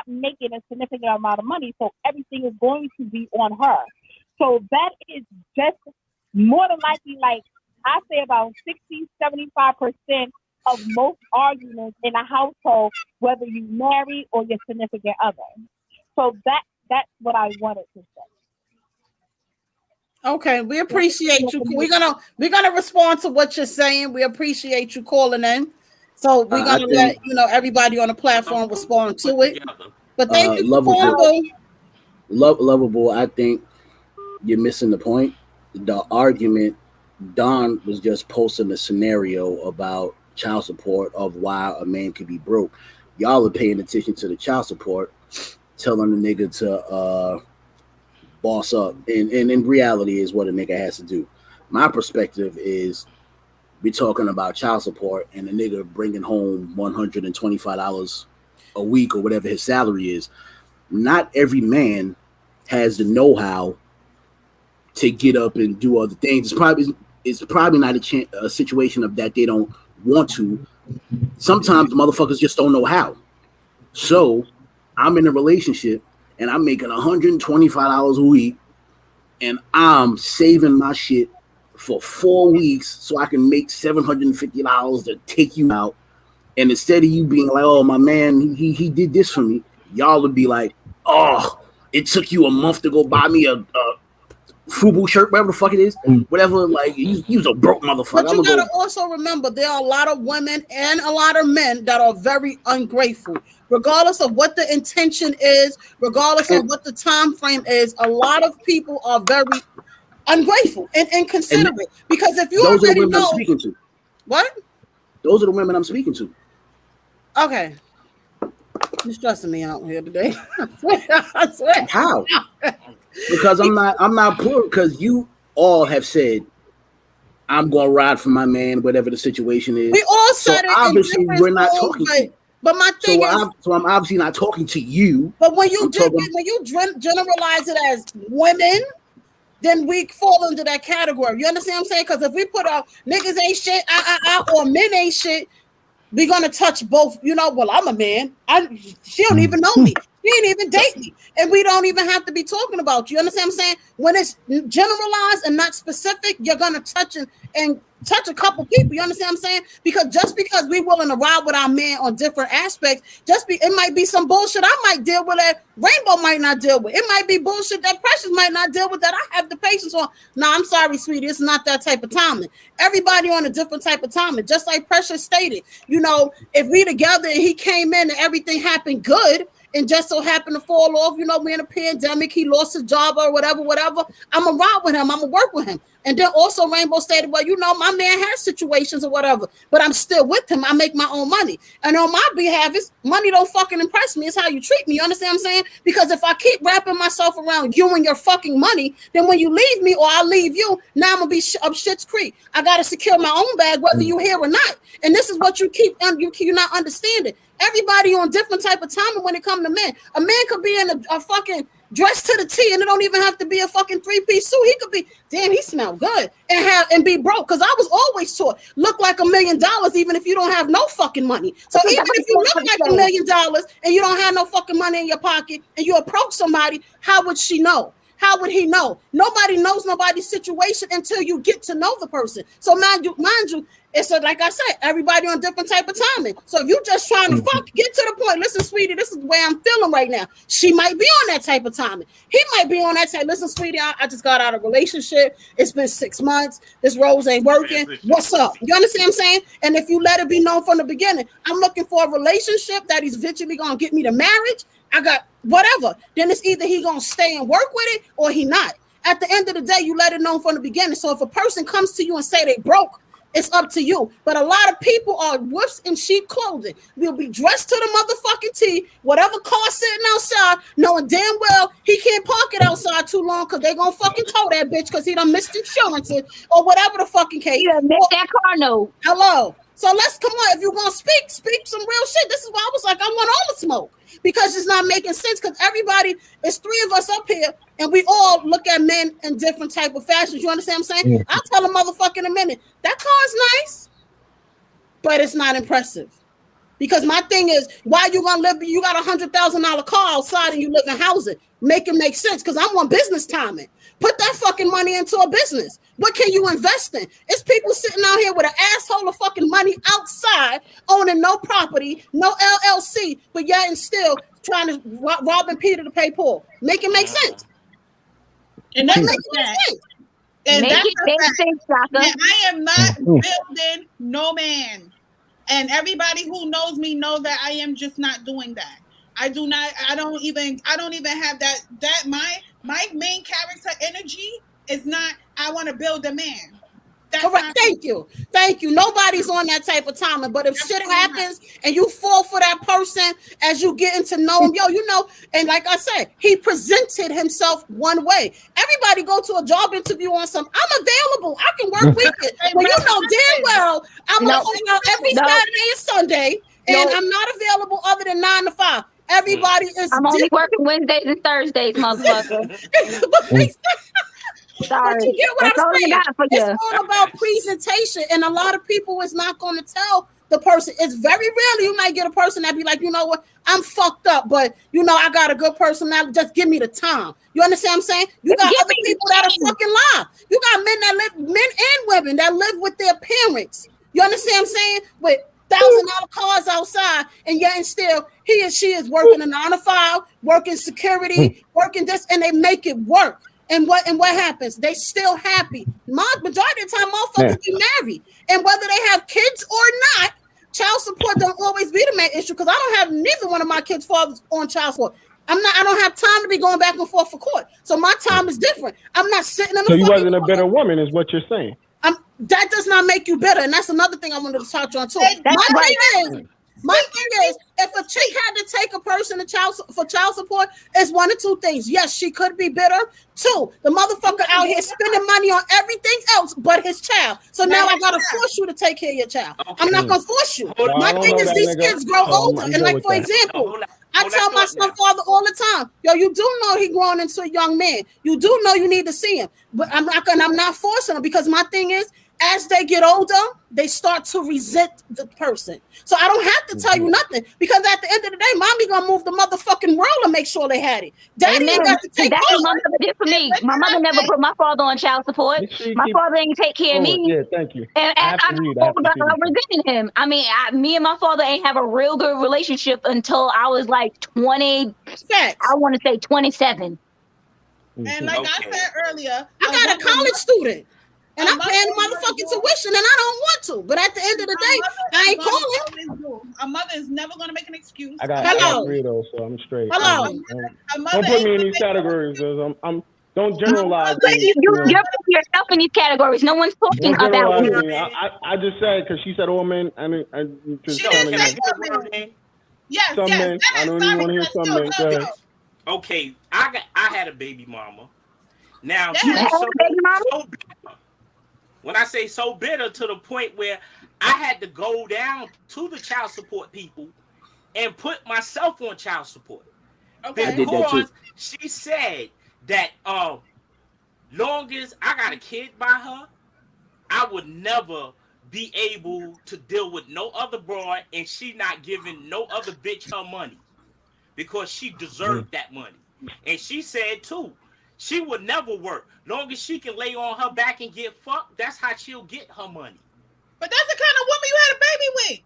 making a significant amount of money. So everything is going to be on her. So that is just more than likely, like I say about 60-75% of most arguments in a household, whether you marry or your significant other. So that's what I wanted to say. Okay, we appreciate you. We're gonna respond to what you're saying. We appreciate you calling in. So we're gonna let everybody on the platform respond to it. But thank you, Lovable. I think you're missing the point. The argument Don was just posting a scenario about child support of why a man could be broke. Y'all are paying attention to the child support, telling the nigga to boss up, and in reality is what a nigga has to do. My perspective is we're talking about child support and a nigga bringing home $125 a week or whatever his salary is. Not every man has the know-how to get up and do other things. It's probably not a situation of that they don't want to. Sometimes motherfuckers just don't know how. So I'm in a relationship and I'm making $125 a week, and I'm saving my shit for 4 weeks so I can make $750 to take you out. And instead of you being like, oh, my man, he did this for me, y'all would be like, oh, it took you a month to go buy me a FUBU shirt, whatever the fuck it is, whatever. Like, you was a broke motherfucker. But you gotta also remember, there are a lot of women and a lot of men that are very ungrateful. Regardless of what the intention is, regardless of what the time frame is, a lot of people are very ungrateful and inconsiderate. Because if you those already are the women know I'm speaking to. What? Those are the women I'm speaking to. Okay. You're stressing me out here today. I swear. How? Because I'm not poor, because you all have said I'm gonna ride for my man, whatever the situation is. We all said so it. Obviously, we're not talking to you. But my thing is, so I'm obviously not talking to you. But when you generalize it as women, then we fall into that category. You understand what I'm saying? Because if we put out niggas ain't shit, or men ain't shit, we're gonna touch both. You know, well, I'm a man. She don't even know me. She ain't even date me, and we don't even have to be talking about you. Understand what I'm saying? When it's generalized and not specific, you're gonna touch and touch a couple people. You understand what I'm saying? Because just because we willing to ride with our man on different aspects, it might be some bullshit I might deal with that Rainbow might not deal with. It might be bullshit that Precious might not deal with that I have the patience on. No, I'm sorry, sweetie. It's not that type of timing. Everybody on a different type of timing. Just like Precious stated, you know, if we together and he came in and everything happened good, and just so happened to fall off, you know, we're in a pandemic, he lost his job or whatever, I'm going to ride with him, I'm going to work with him. And then also Rainbow stated, well, you know, my man has situations or whatever, but I'm still with him, I make my own money. And on my behalf, money don't fucking impress me, it's how you treat me, you understand what I'm saying? Because if I keep wrapping myself around you and your fucking money, then when you leave me or I leave you, now I'm going to be up shit's creek. I got to secure my own bag, whether you here or not. And this is what you're not understanding. Everybody on different type of timing when it comes to men. A man could be in a fucking dress to the T, and it don't even have to be a fucking 3-piece suit. He could be, damn, he smell good, and be broke. Because I was always taught, look like $1 million even if you don't have no fucking money. So even if you look like $1 million and you don't have no fucking money in your pocket, and you approach somebody, how would she know? How would he know? Nobody knows nobody's situation until you get to know the person. So mind you, it's like I said, everybody on different type of timing. So if you just trying to get to the point, listen, sweetie, this is the way I'm feeling right now. She might be on that type of timing. He might be on that type. Listen, sweetie, I just got out of a relationship. It's been 6 months. This rose ain't working. What's up? You understand what I'm saying? And if you let it be known from the beginning, I'm looking for a relationship that he's eventually gonna get me to marriage. I got whatever. Then it's either he gonna stay and work with it or he not. At the end of the day, you let it know from the beginning. So if a person comes to you and say they broke, it's up to you. But a lot of people are wolves in sheep clothing. We'll be dressed to the motherfucking T, whatever car sitting outside, knowing damn well he can't park it outside too long because they gonna fucking tow that bitch because he done missed insurances or whatever the fucking case. You done missed that car note. Hello. So let's come on. If you're gonna speak some real shit. This is why I was like, I want all the smoke. Because it's not making sense, because everybody, it's 3 of us up here, and we all look at men in different type of fashions. You understand what I'm saying? I'll tell a motherfucker in a minute, that car is nice, but it's not impressive. Because my thing is, why you gonna live? You got $100,000 car outside and you live in housing. Make it make sense, because I want business timing. Put that fucking money into a business. What can you invest in? It's people sitting out here with an asshole of fucking money outside, owning no property, no LLC, but yet and still trying to robbing Peter to pay Paul. Make it make sense. And that's sense. And make that's it make sense, Shaka. And I am not building no man. And everybody who knows me know that I am just not doing that. I don't even have that my main character energy is not I want to build a man. That's correct. Thank you. Nobody's on that type of timing. But if shit happens and you fall for that person as you getting to know him, you know, and like I said, he presented himself one way. Everybody go to a job interview on some, I'm available. I can work weekends. Well, you know damn well I'm going to go out every Saturday and Sunday, and I'm not available other than 9 to 5. Everybody is I'm only working Wednesdays and Thursdays, motherfucker. Sorry. But you get what I'm saying? It's all about presentation, and a lot of people is not going to tell the person. It's very rarely you might get a person that be like, you know what, I'm fucked up, but you know, I got a good personality. Just give me the time. You understand what I'm saying? You got other people that are fucking lie. You got men and women that live with their parents. You understand what I'm saying? With $1,000 cars outside, and yet and still he and she is working a 9 to 5, working security, working this, and they make it work. And what happens? They still happy. Majority of the time, motherfuckers be married, and whether they have kids or not, child support don't always be the main issue. Because I don't have neither one of my kids' fathers on child support. I don't have time to be going back and forth for court. So my time is different. I'm not sitting in the. So you wasn't a better woman, is what you're saying. That does not make you better, and that's another thing I wanted to touch on too. My thing is, if a chick had to take a person to child support, it's one of two things. Yes, she could be bitter. 2, the motherfucker out here spending money on everything else but his child. So now I gotta force you to take care of your child. I'm not gonna force you. My thing is, these kids grow older, and like for example, I tell my son father all the time, yo, you do know he grown into a young man. You do know you need to see him, but I'm not forcing him, because my thing is, as they get older, they start to resent the person. So I don't have to tell you nothing, because at the end of the day, mommy gonna move the motherfucking world and make sure they had it. Daddy ain't got to take care. That's what my mother did for me. My mother never put my father on child support. My father ain't take care of me. Yeah, thank you. And I resented him. I mean, me and my father ain't have a real good relationship until I was like 20. I want to say 27. And like I said earlier, I got a college student. And I'm paying motherfucking tuition, and I don't want to. But at the end of the day, I ain't calling. A mother is never going to make an excuse. I got 3 though, so I'm straight. Hello. Don't put me in these categories. Don't generalize. You're putting yourself in these categories. No one's talking about you. I just said, because she said all men. I just telling you. Yes, some men. I don't even want to hear some men. Go ahead. Okay, I had a baby mama. Now she was so bitter. When I say so bitter, to the point where I had to go down to the child support people and put myself on child support. Okay. Because she said that long as I got a kid by her, I would never be able to deal with no other broad, and she not giving no other bitch her money, because she deserved that money. And she said too, she would never work. Long as she can lay on her back and get fucked, that's how she'll get her money. But that's the kind of woman you had a baby with.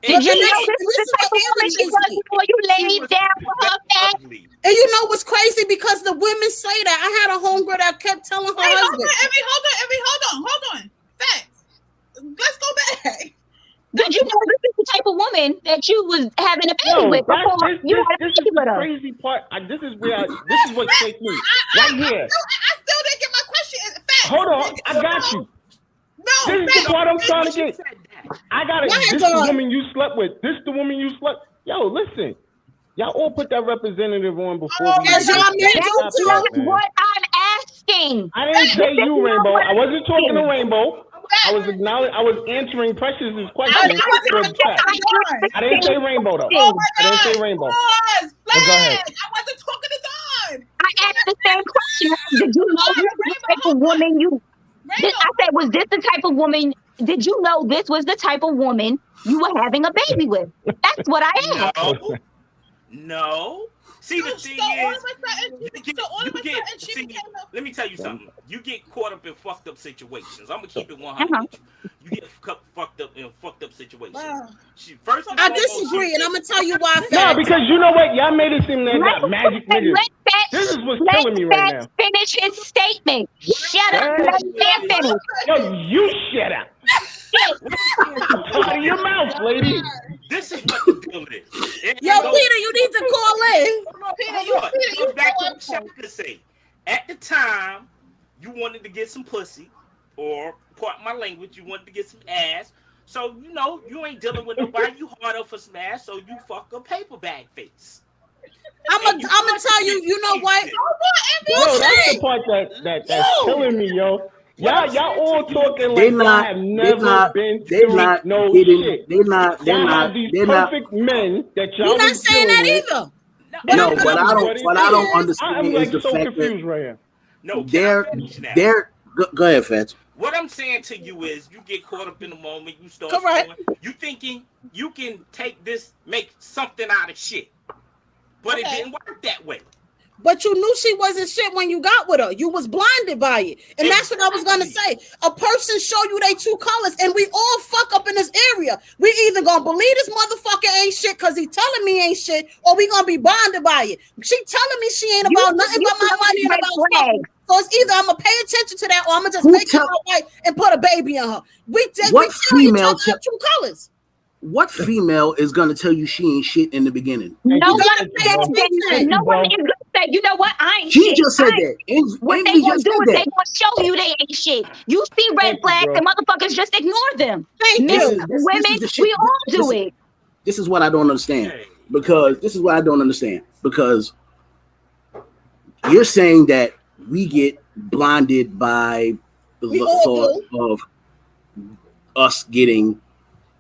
Did you know this was the type of woman she was before you laid down for her back? And you know what's crazy? Because the women say that. I had a homegirl that kept telling her husband. Hold on. Facts. Let's go back. Did you know this is the type of woman that you was having a baby with before you had a baby with her? Crazy part. This is what takes me right here. I still didn't get my question. Facts. Hold on, I got you. No, this is the part I'm trying to get. I got it. This the woman you slept with. This the woman you slept. Yo, listen. Y'all all put that representative on before. That's what I'm asking. I didn't say you, Rainbow. I wasn't talking to Rainbow. I was answering Precious's question. I didn't say Rainbow though. I didn't say Rainbow. Go ahead. I wasn't talking to Dawn. I asked the same question. Did you know this was the type of woman you? I said, was this the type of woman? Did you know this was the type of woman you were having a baby with? That's what I asked. No. See, the thing is, let me tell you something. You get caught up in fucked up situations. I'm gonna keep it 100. You get fucked up in fucked up situations. Wow. I disagree, and I'm gonna tell you why. No, because you know what? Y'all made it seem like that magic niggas. This is what's killing me right now. Finish his statement. Shut up. Let me finish. Yo, you shut up. Out of your mouth, lady. This is what the deal is. Yo, Peter, you need to call in. Peter, back to what Mshaka say. At the time, you wanted to get some pussy, or part my language, you wanted to get some ass. So, you know, you ain't dealing with nobody. You hard up for some ass, so you fuck a paper bag face. I'm gonna tell you, you know what? Yo, that's the part that's killing me, yo. Y'all all talking like y'all have never been through no shit. They're not perfect men that y'all. You're not saying that either. No, what I don't understand is the fact that no, they're go ahead, Fats. What I'm saying to you is, you get caught up in the moment. You start you thinking you can take this, make something out of shit, but it didn't work that way. But you knew she wasn't shit when you got with her. You was blinded by it. And that's what I was going to say. A person show you they true colors, and we all fuck up in this area. We either going to believe this motherfucker ain't shit because he telling me ain't shit, or we going to be bonded by it. She telling me she ain't about nothing but my money and about fucking. So it's either I'm going to pay attention to that, or I'm going to just make her white and put a baby in her. We tell each other true colors. What female is gonna tell you she ain't shit in the beginning? No one is gonna say, you know what? I ain't she shit. Just said that. What they gonna do is they gonna show you they ain't shit. You see red flags and motherfuckers just ignore them. Men, women, we all do it. This is what I don't understand. Because you're saying that we get blinded by the thought of us getting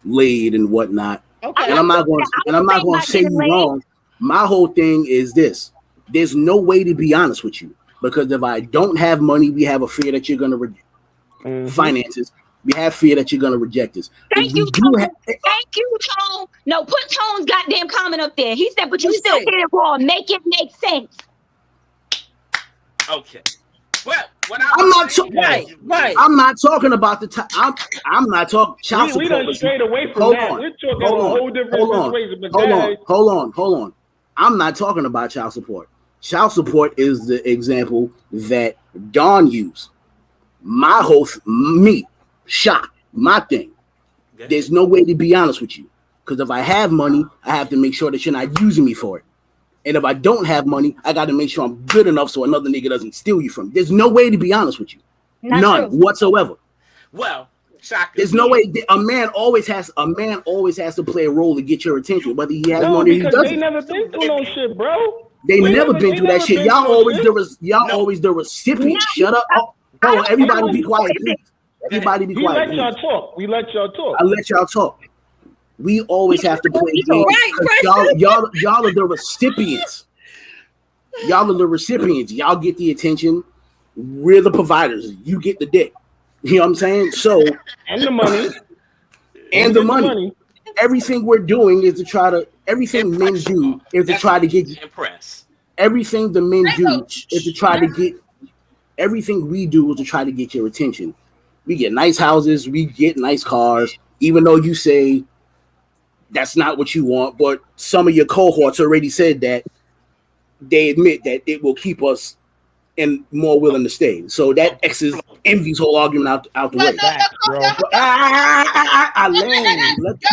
laid and whatnot. Okay. And I'm not going to say you wrong. My whole thing is this: there's no way to be honest with you, because if I don't have money, we have a fear that you're going to reject finances. We have fear that you're going to reject us. Thank you, Tone. Thank you, Tone. No, put Tone's goddamn comment up there. He said, "But you still get it wrong. Make it make sense." Okay. Well, I'm not talking about the time. I'm not talking child support. We done strayed away from that. We're talking about a whole different situation. Hold on. I'm not talking about child support. Child support is the example that Dawn used. My thing. Okay. There's no way to be honest with you, because if I have money, I have to make sure that you're not using me for it. And if I don't have money, I got to make sure I'm good enough so another nigga doesn't steal you from me. There's no way to be honest with you. None whatsoever. Well, Shaka, there's no way. A man always has to play a role to get your attention, whether he has money or he doesn't. They never been through no shit, bro. They never been through that shit. Y'all always the recipient. Shut up. Hold on, everybody be quiet, please. Everybody be quiet. We let y'all talk. I let y'all talk. We always have to play games. Y'all are the recipients. Y'all get the attention. We're the providers. You get the dick. You know what I'm saying? So and the money. And the money. Everything we're doing is to try to. Everything men do is to try to get you. Everything the men do is to try to get. Everything we do is to try to get your attention. We get nice houses. We get nice cars. Even though you say that's not what you want, but some of your cohorts already said that they admit that it will keep us and more willing to stay. So that X's envy's whole argument out the way. Your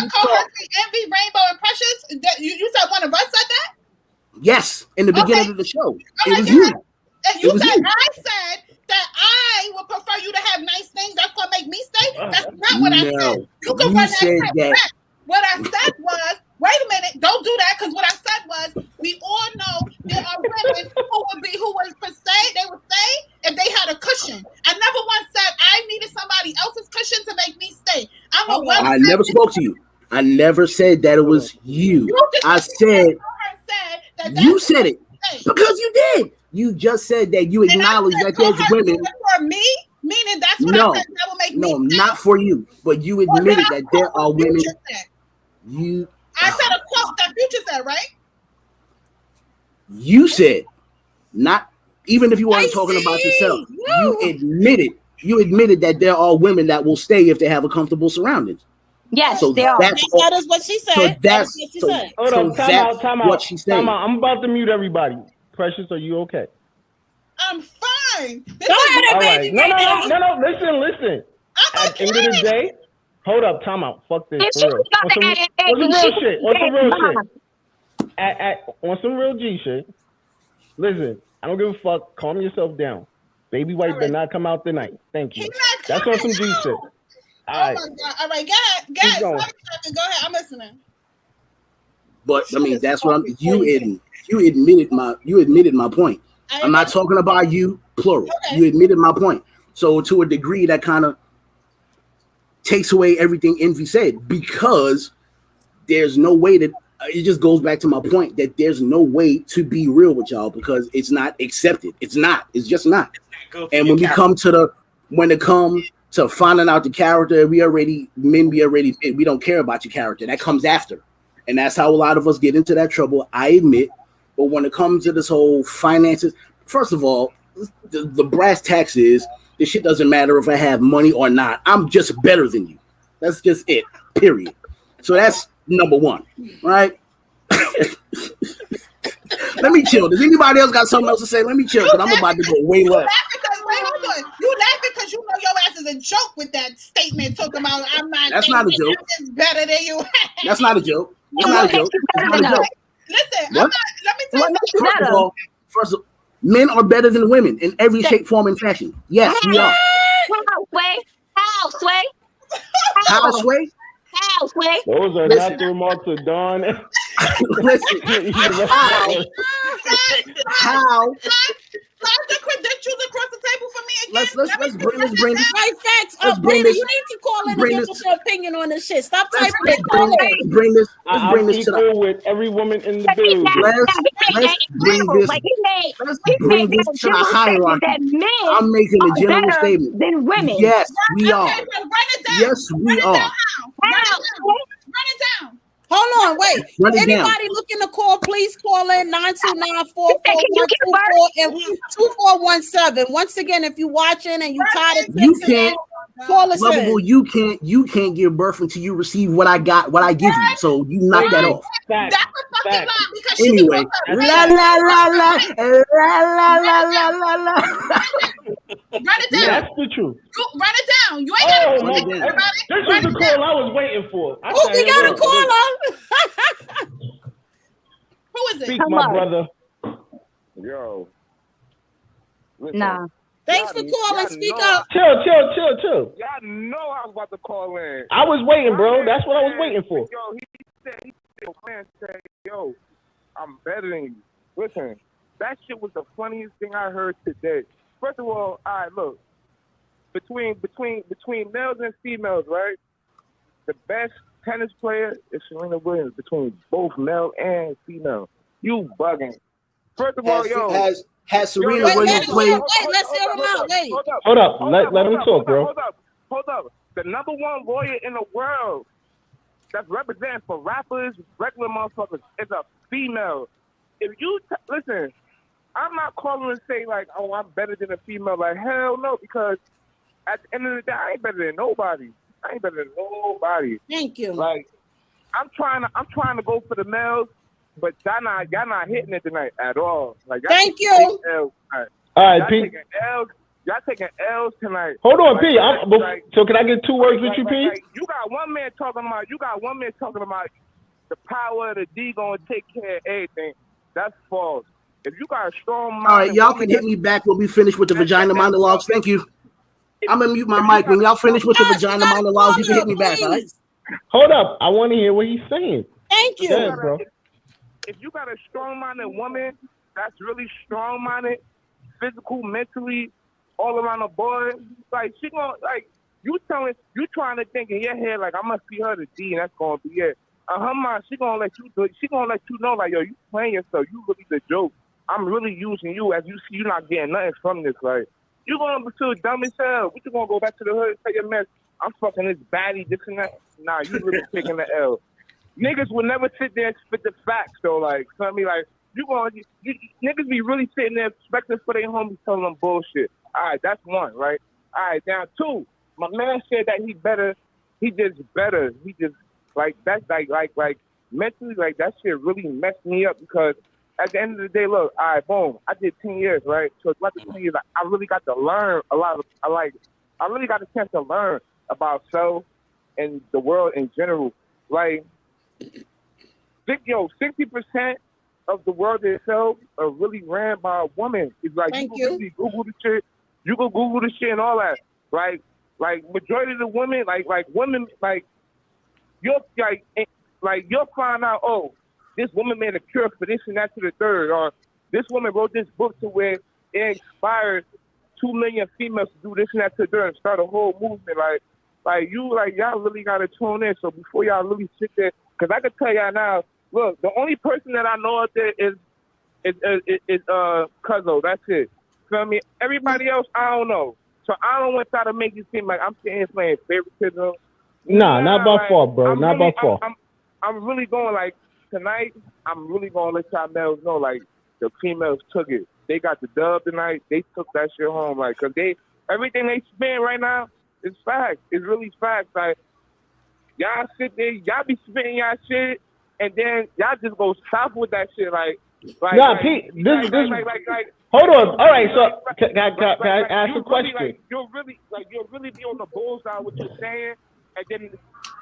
cohorts envy, Rainbow, and Precious. You said one of us said that? Yes, in the beginning of the show. It was you. And you said I said that I would prefer you to have nice things. That's gonna make me stay. That's not what I said. You can run that. What I said was, wait a minute, don't do that, because what I said was, we all know there are women who would stay, they would stay if they had a cushion. I never once said I needed somebody else's cushion to make me stay. I never spoke to you. I never said that it was you. I said you said it because you did. You just said that you acknowledge that there's women. For me, meaning that's what I said that will make me stay. Not for you, but you admitted that there are women. I said a quote that Future said, right? You said, not even if you weren't talking about yourself. You admitted that there are women that will stay if they have a comfortable surroundings. Yes, so they are. That is what she said. So that's Hold on, time out. What she said. I'm about to mute everybody. Precious, are you okay? I'm fine. Go ahead, baby. No. Listen. At the end of the day, hold up, time out. Fuck this. For real. On some real G shit. Listen, I don't give a fuck. Calm yourself down. Baby White did not come out tonight. Thank you. That's on some G shit. All right. All right, guys. Go ahead. I'm listening. But I mean, that's what you admitted my point. I'm not talking about you, plural. Okay. You admitted my point. So to a degree, that kind of takes away everything Envy said, because there's no way that it just goes back to my point that there's no way to be real with y'all, because it's not accepted. It's just not. And when it comes to finding out the character. We don't care about your character. That comes after. And that's how a lot of us get into that trouble, I admit. But when it comes to this whole finances, first of all, the brass tacks is this shit doesn't matter if I have money or not. I'm just better than you. That's just it, period. So that's number one, right? Let me chill. Does anybody else got something else to say? Let me chill, because I'm about to go way left. You laughing because you know your ass is a joke with that statement talking about I'm not. That's not a joke. I'm better than you. That's not a joke. That's not a joke. That's not a joke. Listen, let me tell you something. First of all, men are better than women in every shape, form, and fashion. Yes, we are. How, Sway? How, Sway? How, Sway? Those are not the remarks of Dawn. Listen, how? Slide the credentials across the table for me again. Let's bring this. Right, facts. Brandon, you need to call in and give us your opinion on this shit. Stop typing it. Let's bring this to the with every woman in the building. Let's bring this to the hierarchy. I'm making a general statement. Than women. Yes, we are. Yes, we are. Run it down. Hold on, wait. Anybody looking to call, please call in 929-441-24 and 2417. Once again, if you're watching and you tired of texting, call us in. You can't give birth until you receive what I give you. So you knock that off. That's a fucking lie because anyway, la. Run it down. That's the truth. Run it down. You ain't got to This is the call I was waiting for. We got a caller. Who is it? Speak, my brother. Yo. Listen, nah. Thanks for calling. Speak up. Chill. Y'all know I was about to call in. I was waiting, bro. That's what I was waiting for. Yo, man said, yo, I'm better than you. Listen, that shit was the funniest thing I heard today. First of all right, look, between males and females, right? The best tennis player is Serena Williams between both male and female. You bugging. First of all, has Serena Williams played? Let's hear him out. Wait. Hold up. Let him talk, bro. Hold up. The number one lawyer in the world that's representing for rappers, regular motherfuckers, is a female. If you listen, I'm not calling and say like, oh, I'm better than a female. Like, hell no, because at the end of the day, I ain't better than nobody. Thank you. Like, I'm trying to go for the males, but y'all not hitting it tonight at all. Like, thank you. All right, P. Y'all taking L's tonight. Hold on, P. So can I get 2 words with you, P? You got one man talking about the power of the D gonna take care of everything. That's false. If you got a strong mind, all right, y'all can hit me back when we finish with the vagina monologues. Thank you. I'm gonna mute my mic. When y'all finish with the vagina monologues, you can hit me back. All right. Hold up. I want to hear what he's saying. Thank you. Ahead, bro. If you got a strong-minded woman that's really strong-minded, physical, mentally, all around the board, like she gonna like you trying to think in your head like I'm gonna see her the D and that's gonna be it. Her mind, she gonna let you know like, yo, you playing yourself, you really the joke. I'm really using you. As you see, you're not getting nothing from this. Like, you gonna be too dumb as hell. We just gonna go back to the hood and say your mess. I'm fucking this baddie, this and that. Nah, you really taking the L. Niggas will never sit there and spit the facts though. Like, you know what I mean? Like, niggas be really sitting there expecting for their homies telling them bullshit. All right, that's one, right? All right, now 2. My man said that he better. He just better. He just like that's like mentally, like that shit really messed me up because at the end of the day, look, all right, boom, I did 10 years, right? So throughout the 10 years, I really got to learn a lot of. I really got a chance to learn about self and the world in general. Like, 60% of the world itself are really ran by a woman. It's like really Google the shit. You go Google the shit and all that. Like majority of the women, like women, like you'll find out, oh, this woman made a cure for this and that to the third, or this woman wrote this book to where it inspired 2 million females to do this and that to the third and start a whole movement. Y'all really gotta tune in. So before y'all really sit there, because I can tell y'all now, look, the only person that I know out there is Cuzzo. That's it. Feel me? Everybody else, I don't know. So I don't want y'all to make it seem like I'm sitting here playing favoritism. Nah, not by far, bro. Not by far. I'm really going like tonight. I'm really gonna let y'all males know like the females took it. They got the dub tonight. They took that shit home, like, cause everything they spend right now is facts. It's really facts. Like y'all sit there, y'all be spending y'all shit, and then y'all just go south with that shit, like. Nah, Pete. Hold on. All right. So can I ask a question? You'll really be on the bullseye with what you're saying, and then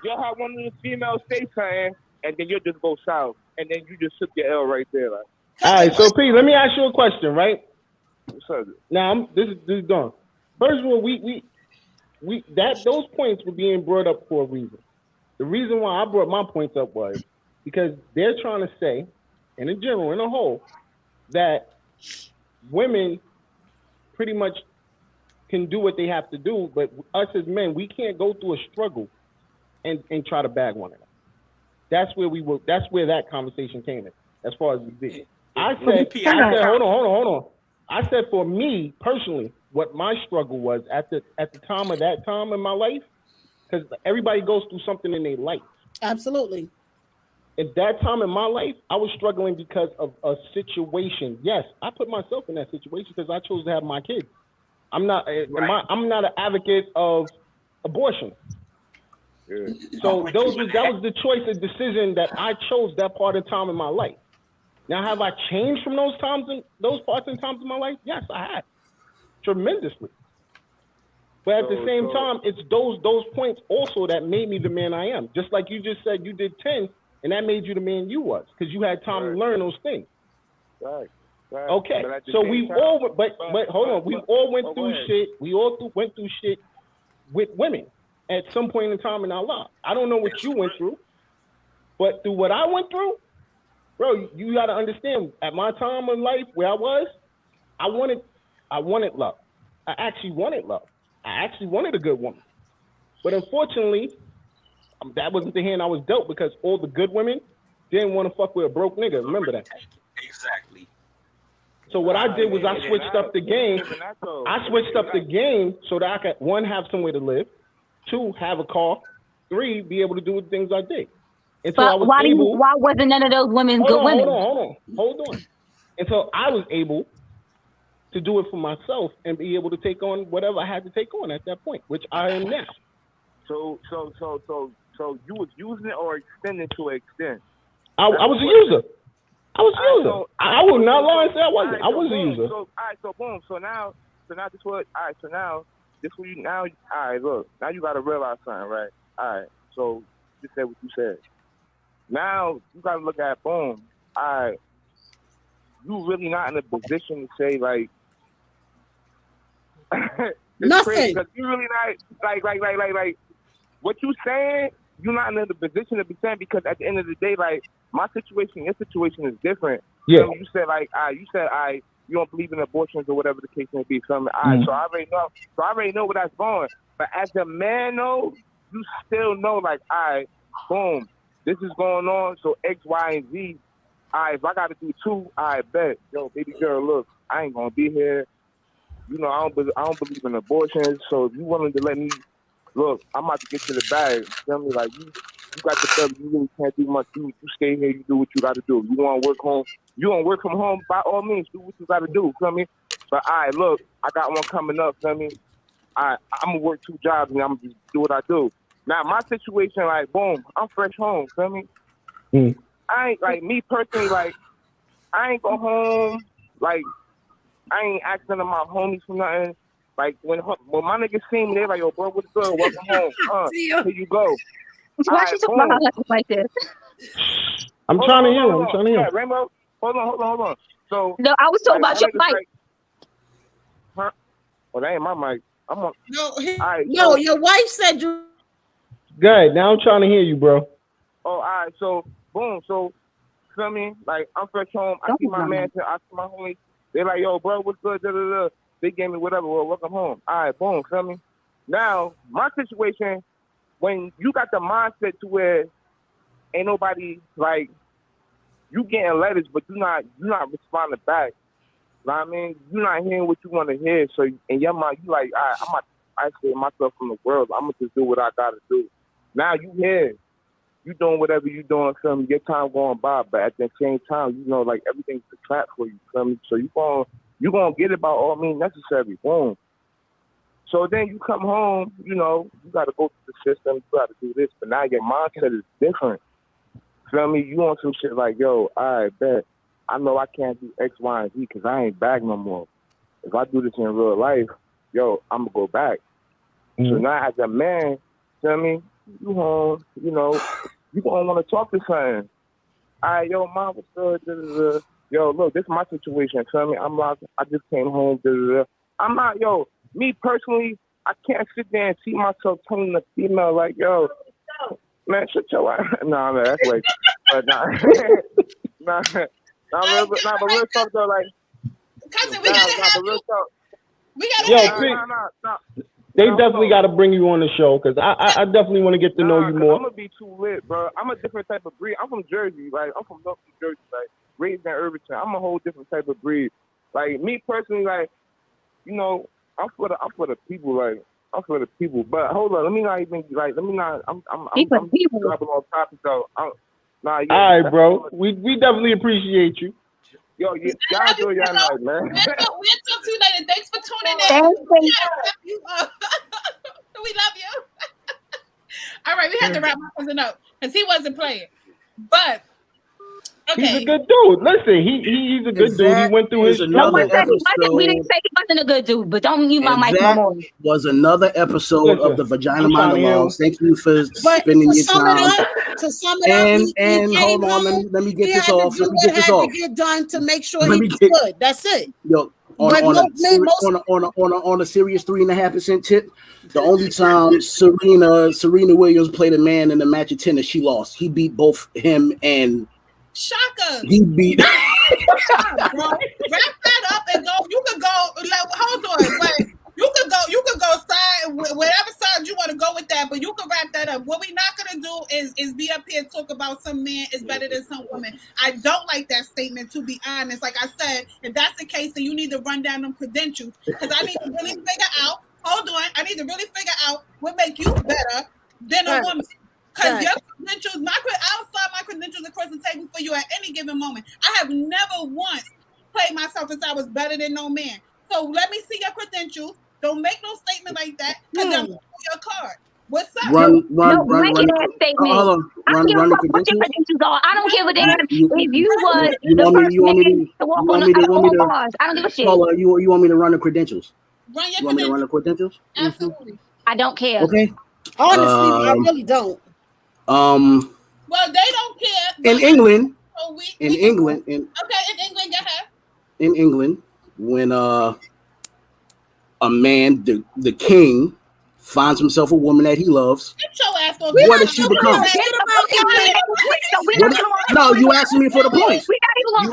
you'll have one of the females say something, and then you'll just go south, and then you just took your L right there, like. All right. So Pete, let me ask you a question, right? What's up? Now this is done. First of all, those points were being brought up for a reason. The reason why I brought my points up was because they're trying to say, and in general, in a whole, that women pretty much can do what they have to do, but us as men, we can't go through a struggle and try to bag one another. That's where that conversation came in, as far as we did. I said, hold on. I said for me personally, what my struggle was at the time of that time in my life, because everybody goes through something in their life. Absolutely. At that time in my life, I was struggling because of a situation. Yes, I put myself in that situation because I chose to have my kids. I'm not an advocate of abortion. Yeah. So that was the choice and decision that I chose that part of time in my life. Now, have I changed from those parts and times in my life? Yes, I have, tremendously. But at the same time, it's those points also that made me the man I am. Just like you just said, you did 10. And that made you the man you was, because you had time to learn those things. Right. Okay. So we all, but hold on, we all went through shit. We all went through shit with women at some point in time in our lives. I don't know what you went through, but through what I went through, bro, you got to understand. At my time in life where I was, I wanted love. I actually wanted love. I actually wanted a good woman, but unfortunately, that wasn't the hand I was dealt, because all the good women didn't want to fuck with a broke nigga. Remember that. Exactly. So what I did was I switched up the game. I switched up the game so that I could, 1, have somewhere to live, 2, have a car, 3, be able to do the things I did. And so why wasn't none of those women good women? Hold on. And so I was able to do it for myself and be able to take on whatever I had to take on at that point, which I am now. So you was using it or extending to an extent? I was a user. I will not lie and say I wasn't. I was a user. So boom. So now this what? All right. So now this what you now. All right. Look. Now you got to realize something, right? All right. So just say what you said. Now you got to look at boom. All right. You really not in a position to say like. Nothing. Because you really not like what you saying. You're not in the position to be saying, because at the end of the day, like my situation, your situation is different. Yeah. You said you don't believe in abortions or whatever the case may be. So so I already know where that's going. But as a man, though, you still know, like, boom, this is going on. So X, Y, and Z. If I got to do 2, I bet, yo, baby girl, look, I ain't gonna be here. You know, I don't believe in abortions. So if you wanted to let me. Look, I'm about to get to the bag. Tell me, like, you got the stuff. You really can't do much. You stay here. You do what you got to do. You want to work home. You want to work from home. By all means, do what you got to do. Feel me? But look, I got one coming up. Feel me? I'm gonna work 2 jobs and I'm gonna just do what I do. Now, my situation, like, boom, I'm fresh home. Feel me? I ain't like me personally. Like, I ain't go home. Like, I ain't asking none of my homies for nothing. Like, when my niggas see me, they're like, yo, bro, what's good? Welcome home. Here you go. Why she talking about her like this? I'm trying to hear. Yeah, Rainbow, hold on. So no, I was talking about your mic. Like, huh? Well, that ain't my mic. I'm on. No, your wife said you. Good. Now I'm trying to hear you, bro. Oh, all right. So, boom. So, feel me? Like, I'm fresh home. I see my man. I see my homies. They're like, yo, bro, what's good? Da, da, da. They gave me whatever. Well, welcome home. All right, boom, feel me? Now, my situation, when you got the mindset to where ain't nobody, like, you getting letters, but you're not responding back. Know what I mean? You're not hearing what you want to hear. So in your mind, you like, I'm not isolating myself from the world. I'm going to just do what I got to do. Now you here. You doing whatever you doing, feel me? Your time going by, but at the same time, you know, like everything's a trap for you, feel me? So you gonna get it by all means necessary, boom. So then you come home, you know, you got to go through the system, you got to do this, but now your mindset is different. Feel me? You want some shit like, yo, all right, bet. I know I can't do X, Y, and Z because I ain't back no more. If I do this in real life, yo, I'm going to go back. So now as a man, feel me? You home, you know, you gonna want to talk to something. All right, yo, mom, what's good? Yo, look, this is my situation. Feel me? I just came home. I'm not, yo, me personally, I can't sit there and see myself telling the female like, yo, man, shut your ass. Nah, man, that's like, but nah, but real talk though, like, cousin, we gotta have you. We gotta have you. Nah. They definitely got to bring you on the show because I definitely want to get to know you more. I'm gonna be too lit, bro. I'm a different type of breed. I'm from Jersey, like I'm from North New Jersey, like raised in Irvington. I'm a whole different type of breed. Like me personally, like you know, I'm for the people, like I'm for the people. But hold on, I'm dropping off topic though. All right, bro. We definitely appreciate you. Yo, y'all do y'all night, man. We'll talk to you later. Thanks for tuning in. We love you. All right, we had to wrap my cousin up because he wasn't playing. But okay. He's a good dude. Listen, he's a good dude. He went through his. No one said we didn't say he wasn't a good dude, but don't mute my mic no more. Was another episode of the Vagina Monologues. Thank you for spending your time. To sum it up, and hold on, let me get this off. Let me get this off. Get done to make sure he was good. That's it. Yo, on a serious 3.5% tip, the only time Serena Williams played a man in a match of tennis, she lost. He beat both him and Shaka. He beat. Bro, wrap that up and go. You could go. Hold on, wait. You could go side whatever side you want to go with that, but you can wrap that up. What we're not gonna do is be up here and talk about some man is better than some woman. I don't like that statement, to be honest. Like I said, if that's the case, then you need to run down them credentials because I need to really figure out. Hold on, I need to really figure out what make you better than a woman. Because your credentials, outside my credentials across the table for you at any given moment. I have never once played myself as I was better than no man. So let me see your credentials. Don't make no statement like that because I'm going to pull your card. What's up? Run that statement. I don't give a fuck what your credentials are. I don't give a damn if you was the first man to walk on the bars. I don't give a shit. Paula, you want me to run the credentials? Run you want me to run the credentials? Absolutely. I don't care. Okay. Honestly, I really don't. Well, they don't care. In England, in England, go ahead. In England, when a man, the king, finds himself a woman that he loves, get your ass on. What does she become? No, you asking me for the points. You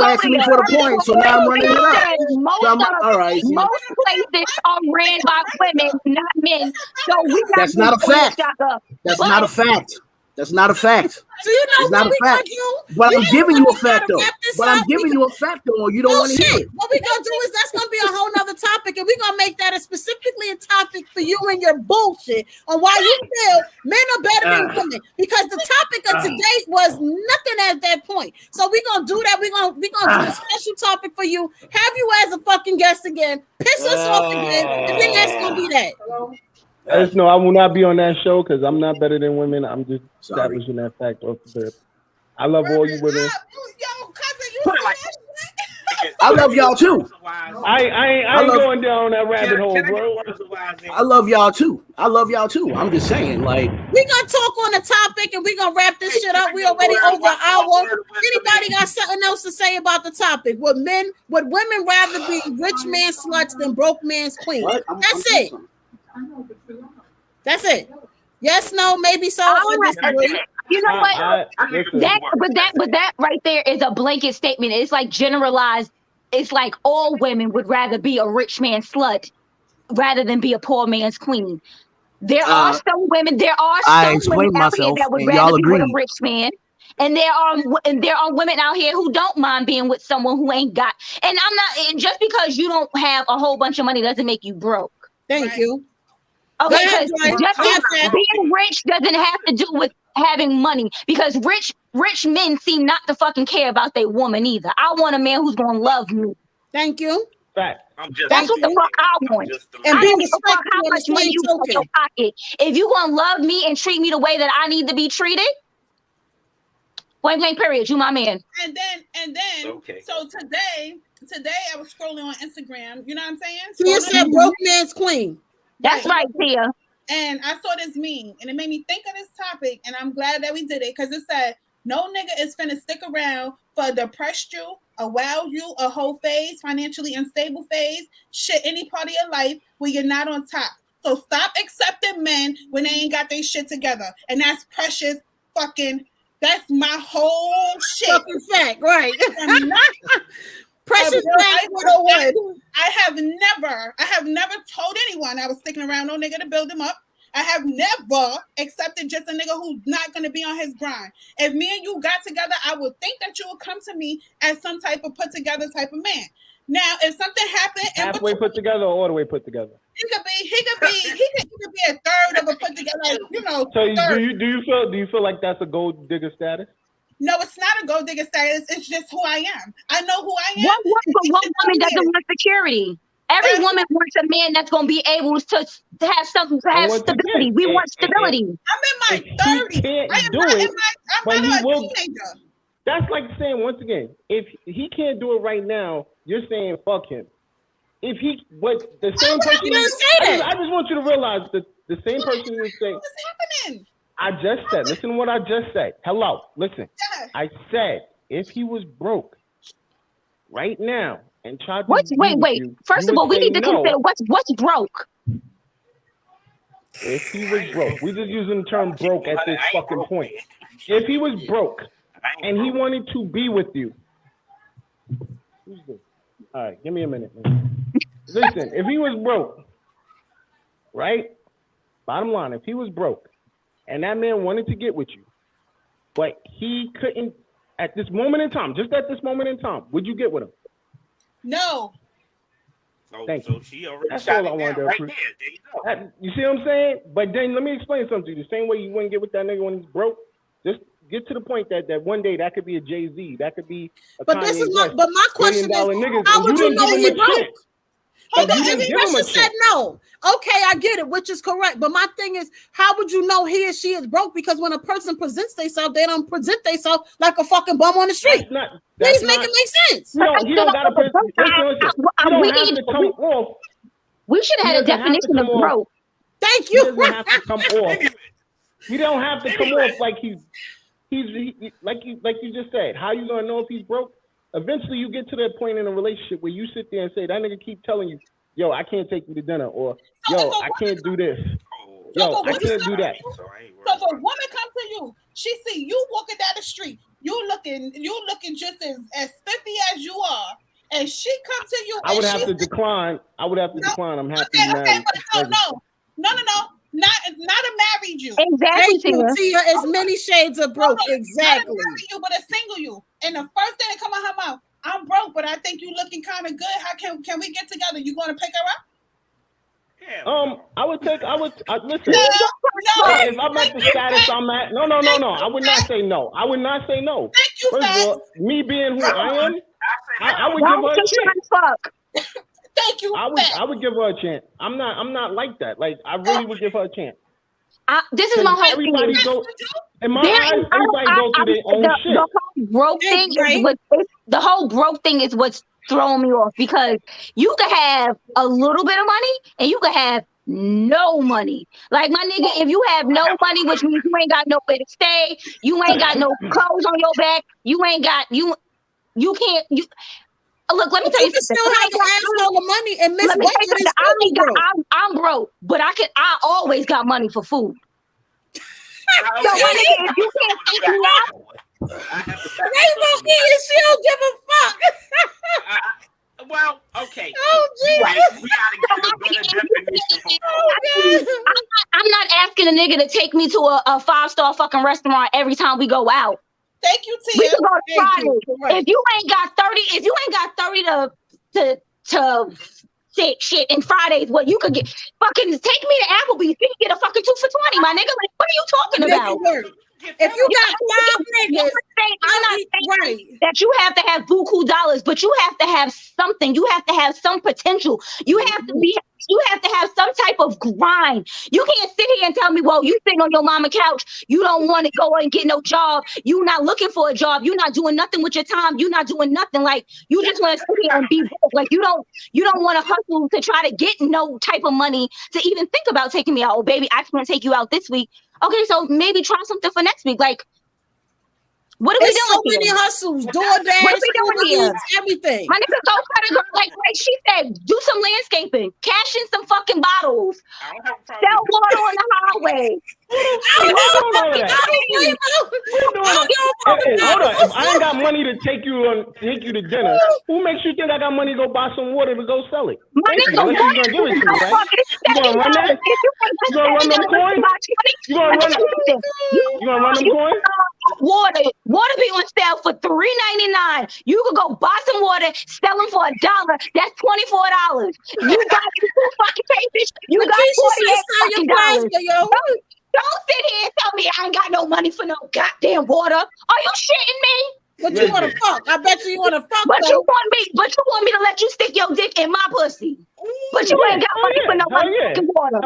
asking me for the points, so now I'm running it up. All right. Most places are ran by women, not men. So that's not a fact. That's not a fact. That's not a fact. So you know it's not a fact. But I'm giving you a fact though. But I'm giving you a fact though. You don't want to hear it. What we're gonna do is that's gonna be a whole nother topic, and we're gonna make that specifically a topic for you and your bullshit on why you feel men are better than women. Because the topic of today was nothing at that point. So we're gonna do that. We're gonna do a special topic for you. Have you as a fucking guest again? Piss us off again, and then that's gonna be that. No, I will not be on that show because I'm not better than women. I'm just establishing that fact off the rip. I love all you women. I love y'all too. I ain't going down that rabbit hole, bro. I love y'all too. I'm just saying, like, we're gonna talk on the topic and we're gonna wrap this shit up. We already over an hour. Anybody got something else to say about the topic? Would women rather be rich man sluts than broke man's queen? That's it. That's it. Yes, no, maybe so. You know what? That right there is a blanket statement. It's like generalized. It's like all women would rather be a rich man's slut rather than be a poor man's queen. There are some women. There are some women out here that would rather be with a rich man. And there are women out here who don't mind being with someone who ain't got. And I'm not, just because you don't have a whole bunch of money doesn't make you broke. Thank you. Okay, because being rich doesn't have to do with having money, because rich men seem not to fucking care about their woman either. I want a man who's gonna love me. Thank you. Fact. That's what the fuck I want. And I don't give a fuck how much money you put in your pocket. If you gonna love me and treat me the way that I need to be treated, point blank period, you my man. And then okay. So today I was scrolling on Instagram, you know what I'm saying? You said broke man's queen. That's right, Tia. And I saw this meme and it made me think of this topic, and I'm glad that we did it, because it said no nigga is finna stick around for a depressed you, a wild you, a whole phase, financially unstable phase, shit, any part of your life where you're not on top. So stop accepting men when they ain't got their shit together. And that's precious fucking, that's my whole shit. Fucking fact, right. Precious fact. I have never told anyone I was sticking around no nigga to build him up. I have never accepted just a nigga who's not going to be on his grind. If me and you got together, I would think that you would come to me as some type of put together type of man. Now, if something happened, halfway put together or all the way put together, he could be a third of a put together, like, you know. So do you feel like that's a gold digger status? No, it's not a gold digger status. It's just who I am. I know who I am. One woman doesn't want security. Every woman wants a man that's going to be able to have something, to have stability. We want stability. I'm in my 30s. I'm not a teenager. That's like saying, once again, if he can't do it right now, you're saying fuck him. If he, what the same person, I just want you to realize that the same person is saying. What's happening? I just said, listen to what I just said. Hello, listen. Yeah. I said, if he was broke right now and tried to wait. First of all, we need to consider what's broke. If he was broke, we just using the term broke at this fucking point. If he was broke and he wanted to be with you, who's this? All right, give me a minute, man. Listen, if he was broke, right? Bottom line, if he was broke and that man wanted to get with you, but he couldn't at this moment in time, just at this moment in time, would you get with him? No. Thank you. She already that's all I wanted to right there. You see what I'm saying? But then let me explain something to you. The same way you wouldn't get with that nigga when he's broke, just get to the point that one day that could be a Jay-Z, that could be a but Kanye this is West, my question is, how would you know he broke? Hold on, every person said no. Okay, I get it, which is correct. But my thing is, how would you know he or she is broke? Because when a person presents themselves, they don't present themselves like a fucking bum on the street. Please make it make sense. No, you don't got to present. You don't have to come off. We should have had a definition of broke. Thank you. He doesn't have to come off. You don't have to come off like he's like you just said. How you gonna know if he's broke? Eventually, you get to that point in a relationship where you sit there and say, that nigga keep telling you, yo, I can't take you to dinner, or yo, I can't do this. Yo, I can't do that. So if a woman comes to you, she see you walking down the street, you looking just as spiffy as you are, and she comes to you. I would have to decline. I'm happy Okay, married. but no. Not a married you. Exactly. Tia, as many shades of broke. Exactly. Not a married you, but a single you. And the first thing that come out her mouth, I'm broke, but I think you looking kind of good. How can we get together? You going to pick her up? I would listen. If I'm at the status I'm at, no. I would not say no. Thank you, First of all, me being who I am, I would give her a chance. Thank you. I would give her a chance. I'm not like that. Like, I really would give her a chance. This is my whole thing. In my eyes, everybody go through their own shit. The whole broke thing the whole broke thing is what's throwing me off, because you could have a little bit of money and you could have no money. Like, my nigga, if you have no money, which means you ain't got nowhere to stay, you ain't got no clothes on your back, you can't. Look, let me tell you something. Still have the asshole of money and miss what I'm broke, but I always got money for food. So if you can't eat me out, Rainbow Key, she don't give a fuck. Well, okay. Oh, geez. Right. We gotta get a better definition for I'm not asking a nigga to take me to a 5-star fucking restaurant every time we go out. Thank you, Tia. We can go to Friday. If you ain't got 30 to shit and Fridays, what you could get fucking take me to Applebee's, you can get a fucking 2 for $20, my nigga. Like, what are you talking about? If you got 5 niggas, I'm not saying that you have to have buku dollars, but you have to have something. You have to have some potential. You have to have some type of grind. You can't sit here and tell me, well, you sitting on your mama couch, you don't want to go and get no job, you're not looking for a job, you're not doing nothing with your time, you're not doing nothing. Like, you just want to sit here and be broke. Like, you don't want to hustle to try to get no type of money to even think about taking me out. Oh, baby, I can't take you out this week. Okay, so maybe try something for next week. Like, what are we doing? So many hustles, DoorDash, what are we doing here? Everything. My nigga, go try to go, like she said, do some landscaping, cash in some fucking bottles, sell water on the highway. Hold on. If I ain't got money to take you to dinner, who makes you think I got money to go buy some water to go sell it? My nigga, you gonna give it to me, right? You gonna run that? You gonna run them coins? You gonna run them coins? Water be on sale for $3.99. You could go buy some water, sell them for $1. That's $24. You got 2 fucking cases. You got $48 fucking. Don't sit here and tell me I ain't got no money for no goddamn water. Are you shitting me? But you want to fuck? I bet you want to fuck. But you want me to let you stick your dick in my pussy? But you ain't got money for no fucking water.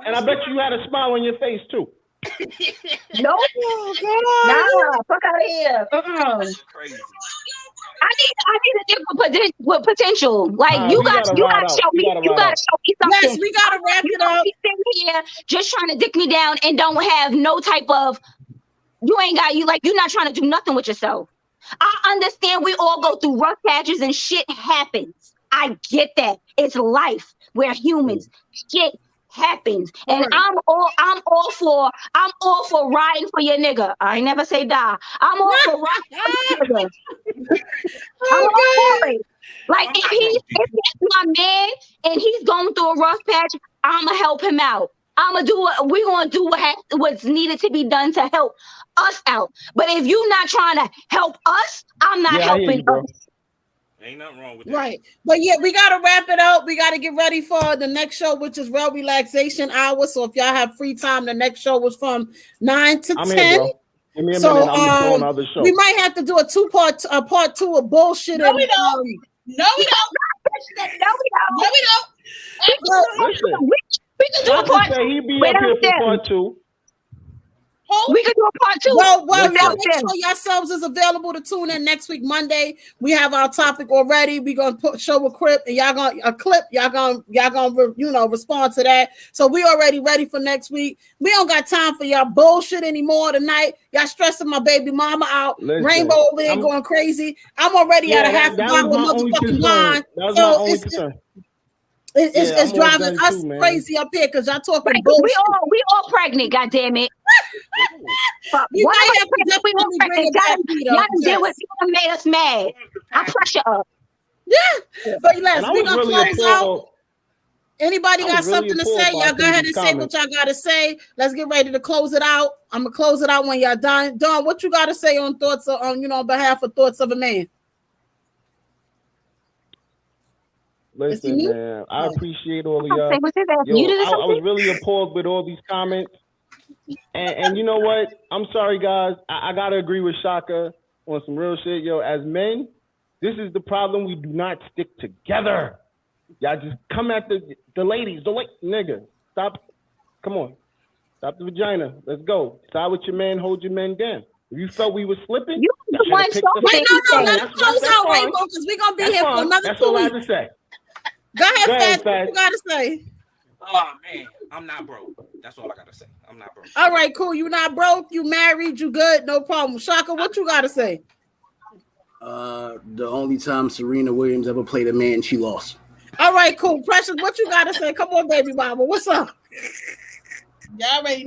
And I bet you had a smile on your face too. No, nah, fuck out of here. Crazy. I need a nigga with potential. Like, you gotta show me something. Yes, we gotta wrap it up. Sitting here just trying to dick me down and don't have no type of. You're not trying to do nothing with yourself. I understand we all go through rough patches and shit happens. I get that. It's life. We're humans. Shit happens, and I'm all for riding for your nigga. I ain't never say die. I'm all for riding for your nigga. I'm all for it. Like, if that's my man and he's going through a rough patch, I'ma help him out. We're gonna do what's needed to be done to help us out. But if you're not trying to help us, I'm not helping us. Ain't nothing wrong with that. Right. But yeah, we got to wrap it up. We got to get ready for the next show, which is Real Relaxation Hour. So if y'all have free time, the next show was from 9 to 10. Here, give me a minute. I'm on other show. We might have to do a part 2 of bullshit. No, we don't. No, we don't. We can do a part 2. He be up here for part 2. We can do a part 2. Well, make sure yourselves is available to tune in next week, Monday. We have our topic already. We're gonna show a clip, and y'all gonna respond to that. So we already ready for next week. We don't got time for y'all bullshit anymore tonight. Y'all stressing my baby mama out. Listen, Rainbow over there going crazy. I'm already at a half a bottle of motherfucking wine. So it's driving us crazy up here because y'all talking bullshit. We all pregnant, goddammit. You might have to definitely bring it back. Y'all made us mad. I pressure up. Yeah. But we're gonna close out. Anybody got something to say? Y'all go ahead and say what y'all gotta say. Let's get ready to close it out. I'm gonna close it out when y'all done. Dawn, what you gotta say on behalf of Thoughts of a Man? Listen, man, I appreciate all of y'all. I was really appalled with all these comments. And you know what? I'm sorry, guys. I gotta agree with Shaka on some real shit. Yo, as men, this is the problem. We do not stick together. Y'all just come at the ladies. Nigga, stop. Come on. Stop the vagina. Let's go. Side with your man. Hold your man down. If you felt we were slipping, you the one. Let's close out, Rainbow, because we're gonna be here for another 2 weeks. That's all I have to say. Go ahead, Fast. What you gotta say? Oh man, I'm not broke. That's all I gotta say. I'm not broke. All right, cool. You not broke. You married. You good. No problem. Shaka, what you gotta say? The only time Serena Williams ever played a man, she lost. All right, cool. Precious, what you gotta say? Come on, baby mama. What's up? Y'all already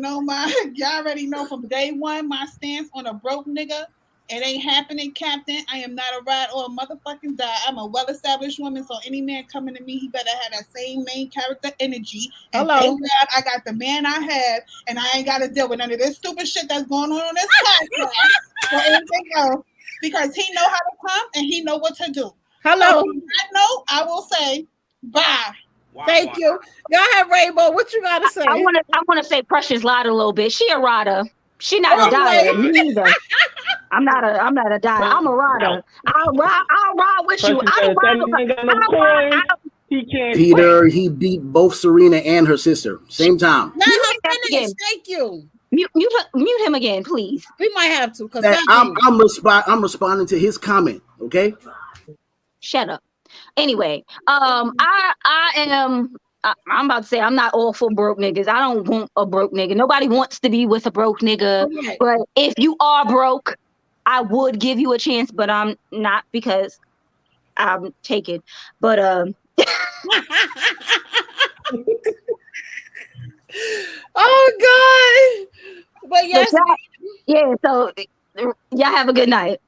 know from day one my stance on a broke nigga. It ain't happening, Captain. I am not a ride or a motherfucking die. I'm a well-established woman, so any man coming to me, he better have that same main character energy. And thank God I got the man I have, and I ain't got to deal with none of this stupid shit that's going on this podcast or anything else, because he know how to come and he know what to do. Hello. So on that note, I will say bye. Thank you. Go ahead, Rainbow. What you gotta say? I wanna say Precious lied a little bit. She a rider. She not a dyer. Me neither. I'm not a dyer. I'm a rider. I'll ride with you. I don't ride. Peter, he beat both Serena and her sister same time. Thank you. Mute him again, please. We might have to, because I'm responding to his comment. Okay. Shut up. Anyway, I'm about to say I'm not all for broke niggas. I don't want a broke nigga. Nobody wants to be with a broke nigga. Okay. But if you are broke, I would give you a chance, but I'm not, because I'm taken. But oh God. But yes. So y'all have a good night.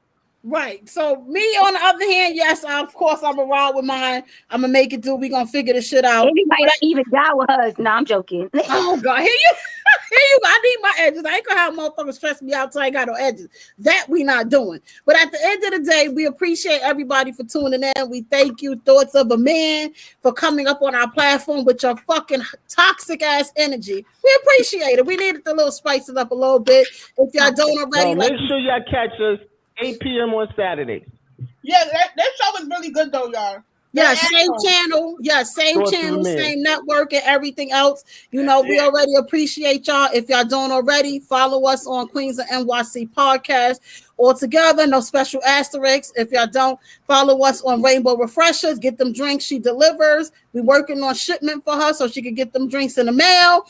Right. So me, on the other hand, yes, of course, I'm gonna ride with mine. I'm gonna make it do. We gonna figure this shit out. Anybody even die with hers? No, I'm joking. Oh God, here you go. I need my edges. I ain't gonna have motherfuckers stress me out till I ain't got no edges. That we not doing. But at the end of the day, we appreciate everybody for tuning in. We thank you, Thoughts of a Man, for coming up on our platform with your fucking toxic ass energy. We appreciate it. We needed to little spice it up a little bit. If y'all don't already, make sure y'all catch us 8 p.m. on Saturday. Yeah, that show was really good though, y'all. Yeah, same channel. Yeah, same channel, same network, and everything else. You know, we already appreciate y'all. If y'all don't already, follow us on Queens of NYC Podcast. All together, no special asterisks. If y'all don't, follow us on Rainbow Refreshers. Get them drinks she delivers. We're working on shipment for her so she can get them drinks in the mail.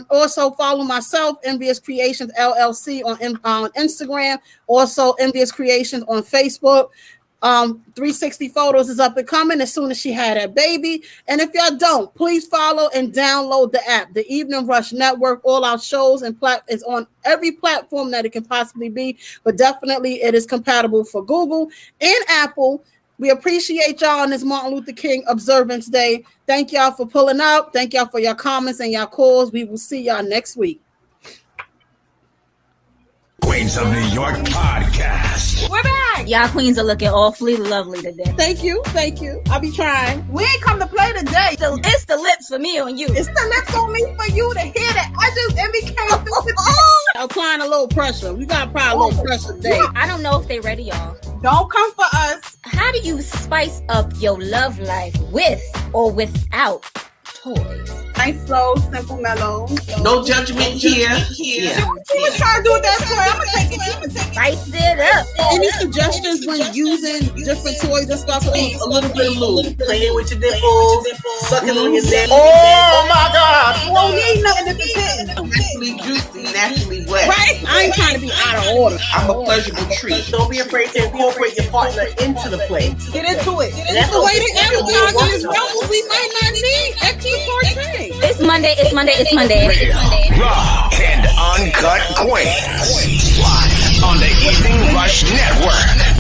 Also follow myself, Envious Creations LLC on Instagram. Also Envious Creations on Facebook. 360 Photos is up and coming as soon as she had that baby. And if y'all don't, please follow and download the app, the Evening Rush Network. All our shows and is on every platform that it can possibly be, but definitely it is compatible for Google and Apple. We appreciate y'all on this Martin Luther King Observance Day. Thank y'all for pulling up. Thank y'all for your comments and your calls. We will see y'all next week. Queens of New York Podcast. We're back. Y'all queens are looking awfully lovely today. Thank you. I'll be trying. We ain't come to play today. It's the lips for me on you. It's the lips on me for you to hear that. I just came through applying a little pressure. We got to apply a little pressure today. I don't know if they ready, y'all. Don't come for us. How do you spice up your love life with or without toys? Nice, slow, simple, mellow. No judgment here. She was trying to do it that toy. I'm gonna take it. Spice it up. Any suggestions when using different toys and stuff? A little bit of lube. Playing with your nipples, sucking on your neck. Oh my God! Well, we ain't nothing to pretend. Naturally juicy, naturally wet. Right? I ain't trying to be out of order. I'm a pleasurable treat. Don't be afraid to incorporate your partner into the play. Get into it. That's the way to advertise this role. We might not need extra portraits. It's Monday. Real, raw, and uncut queens. Live on the Evening Rush Network.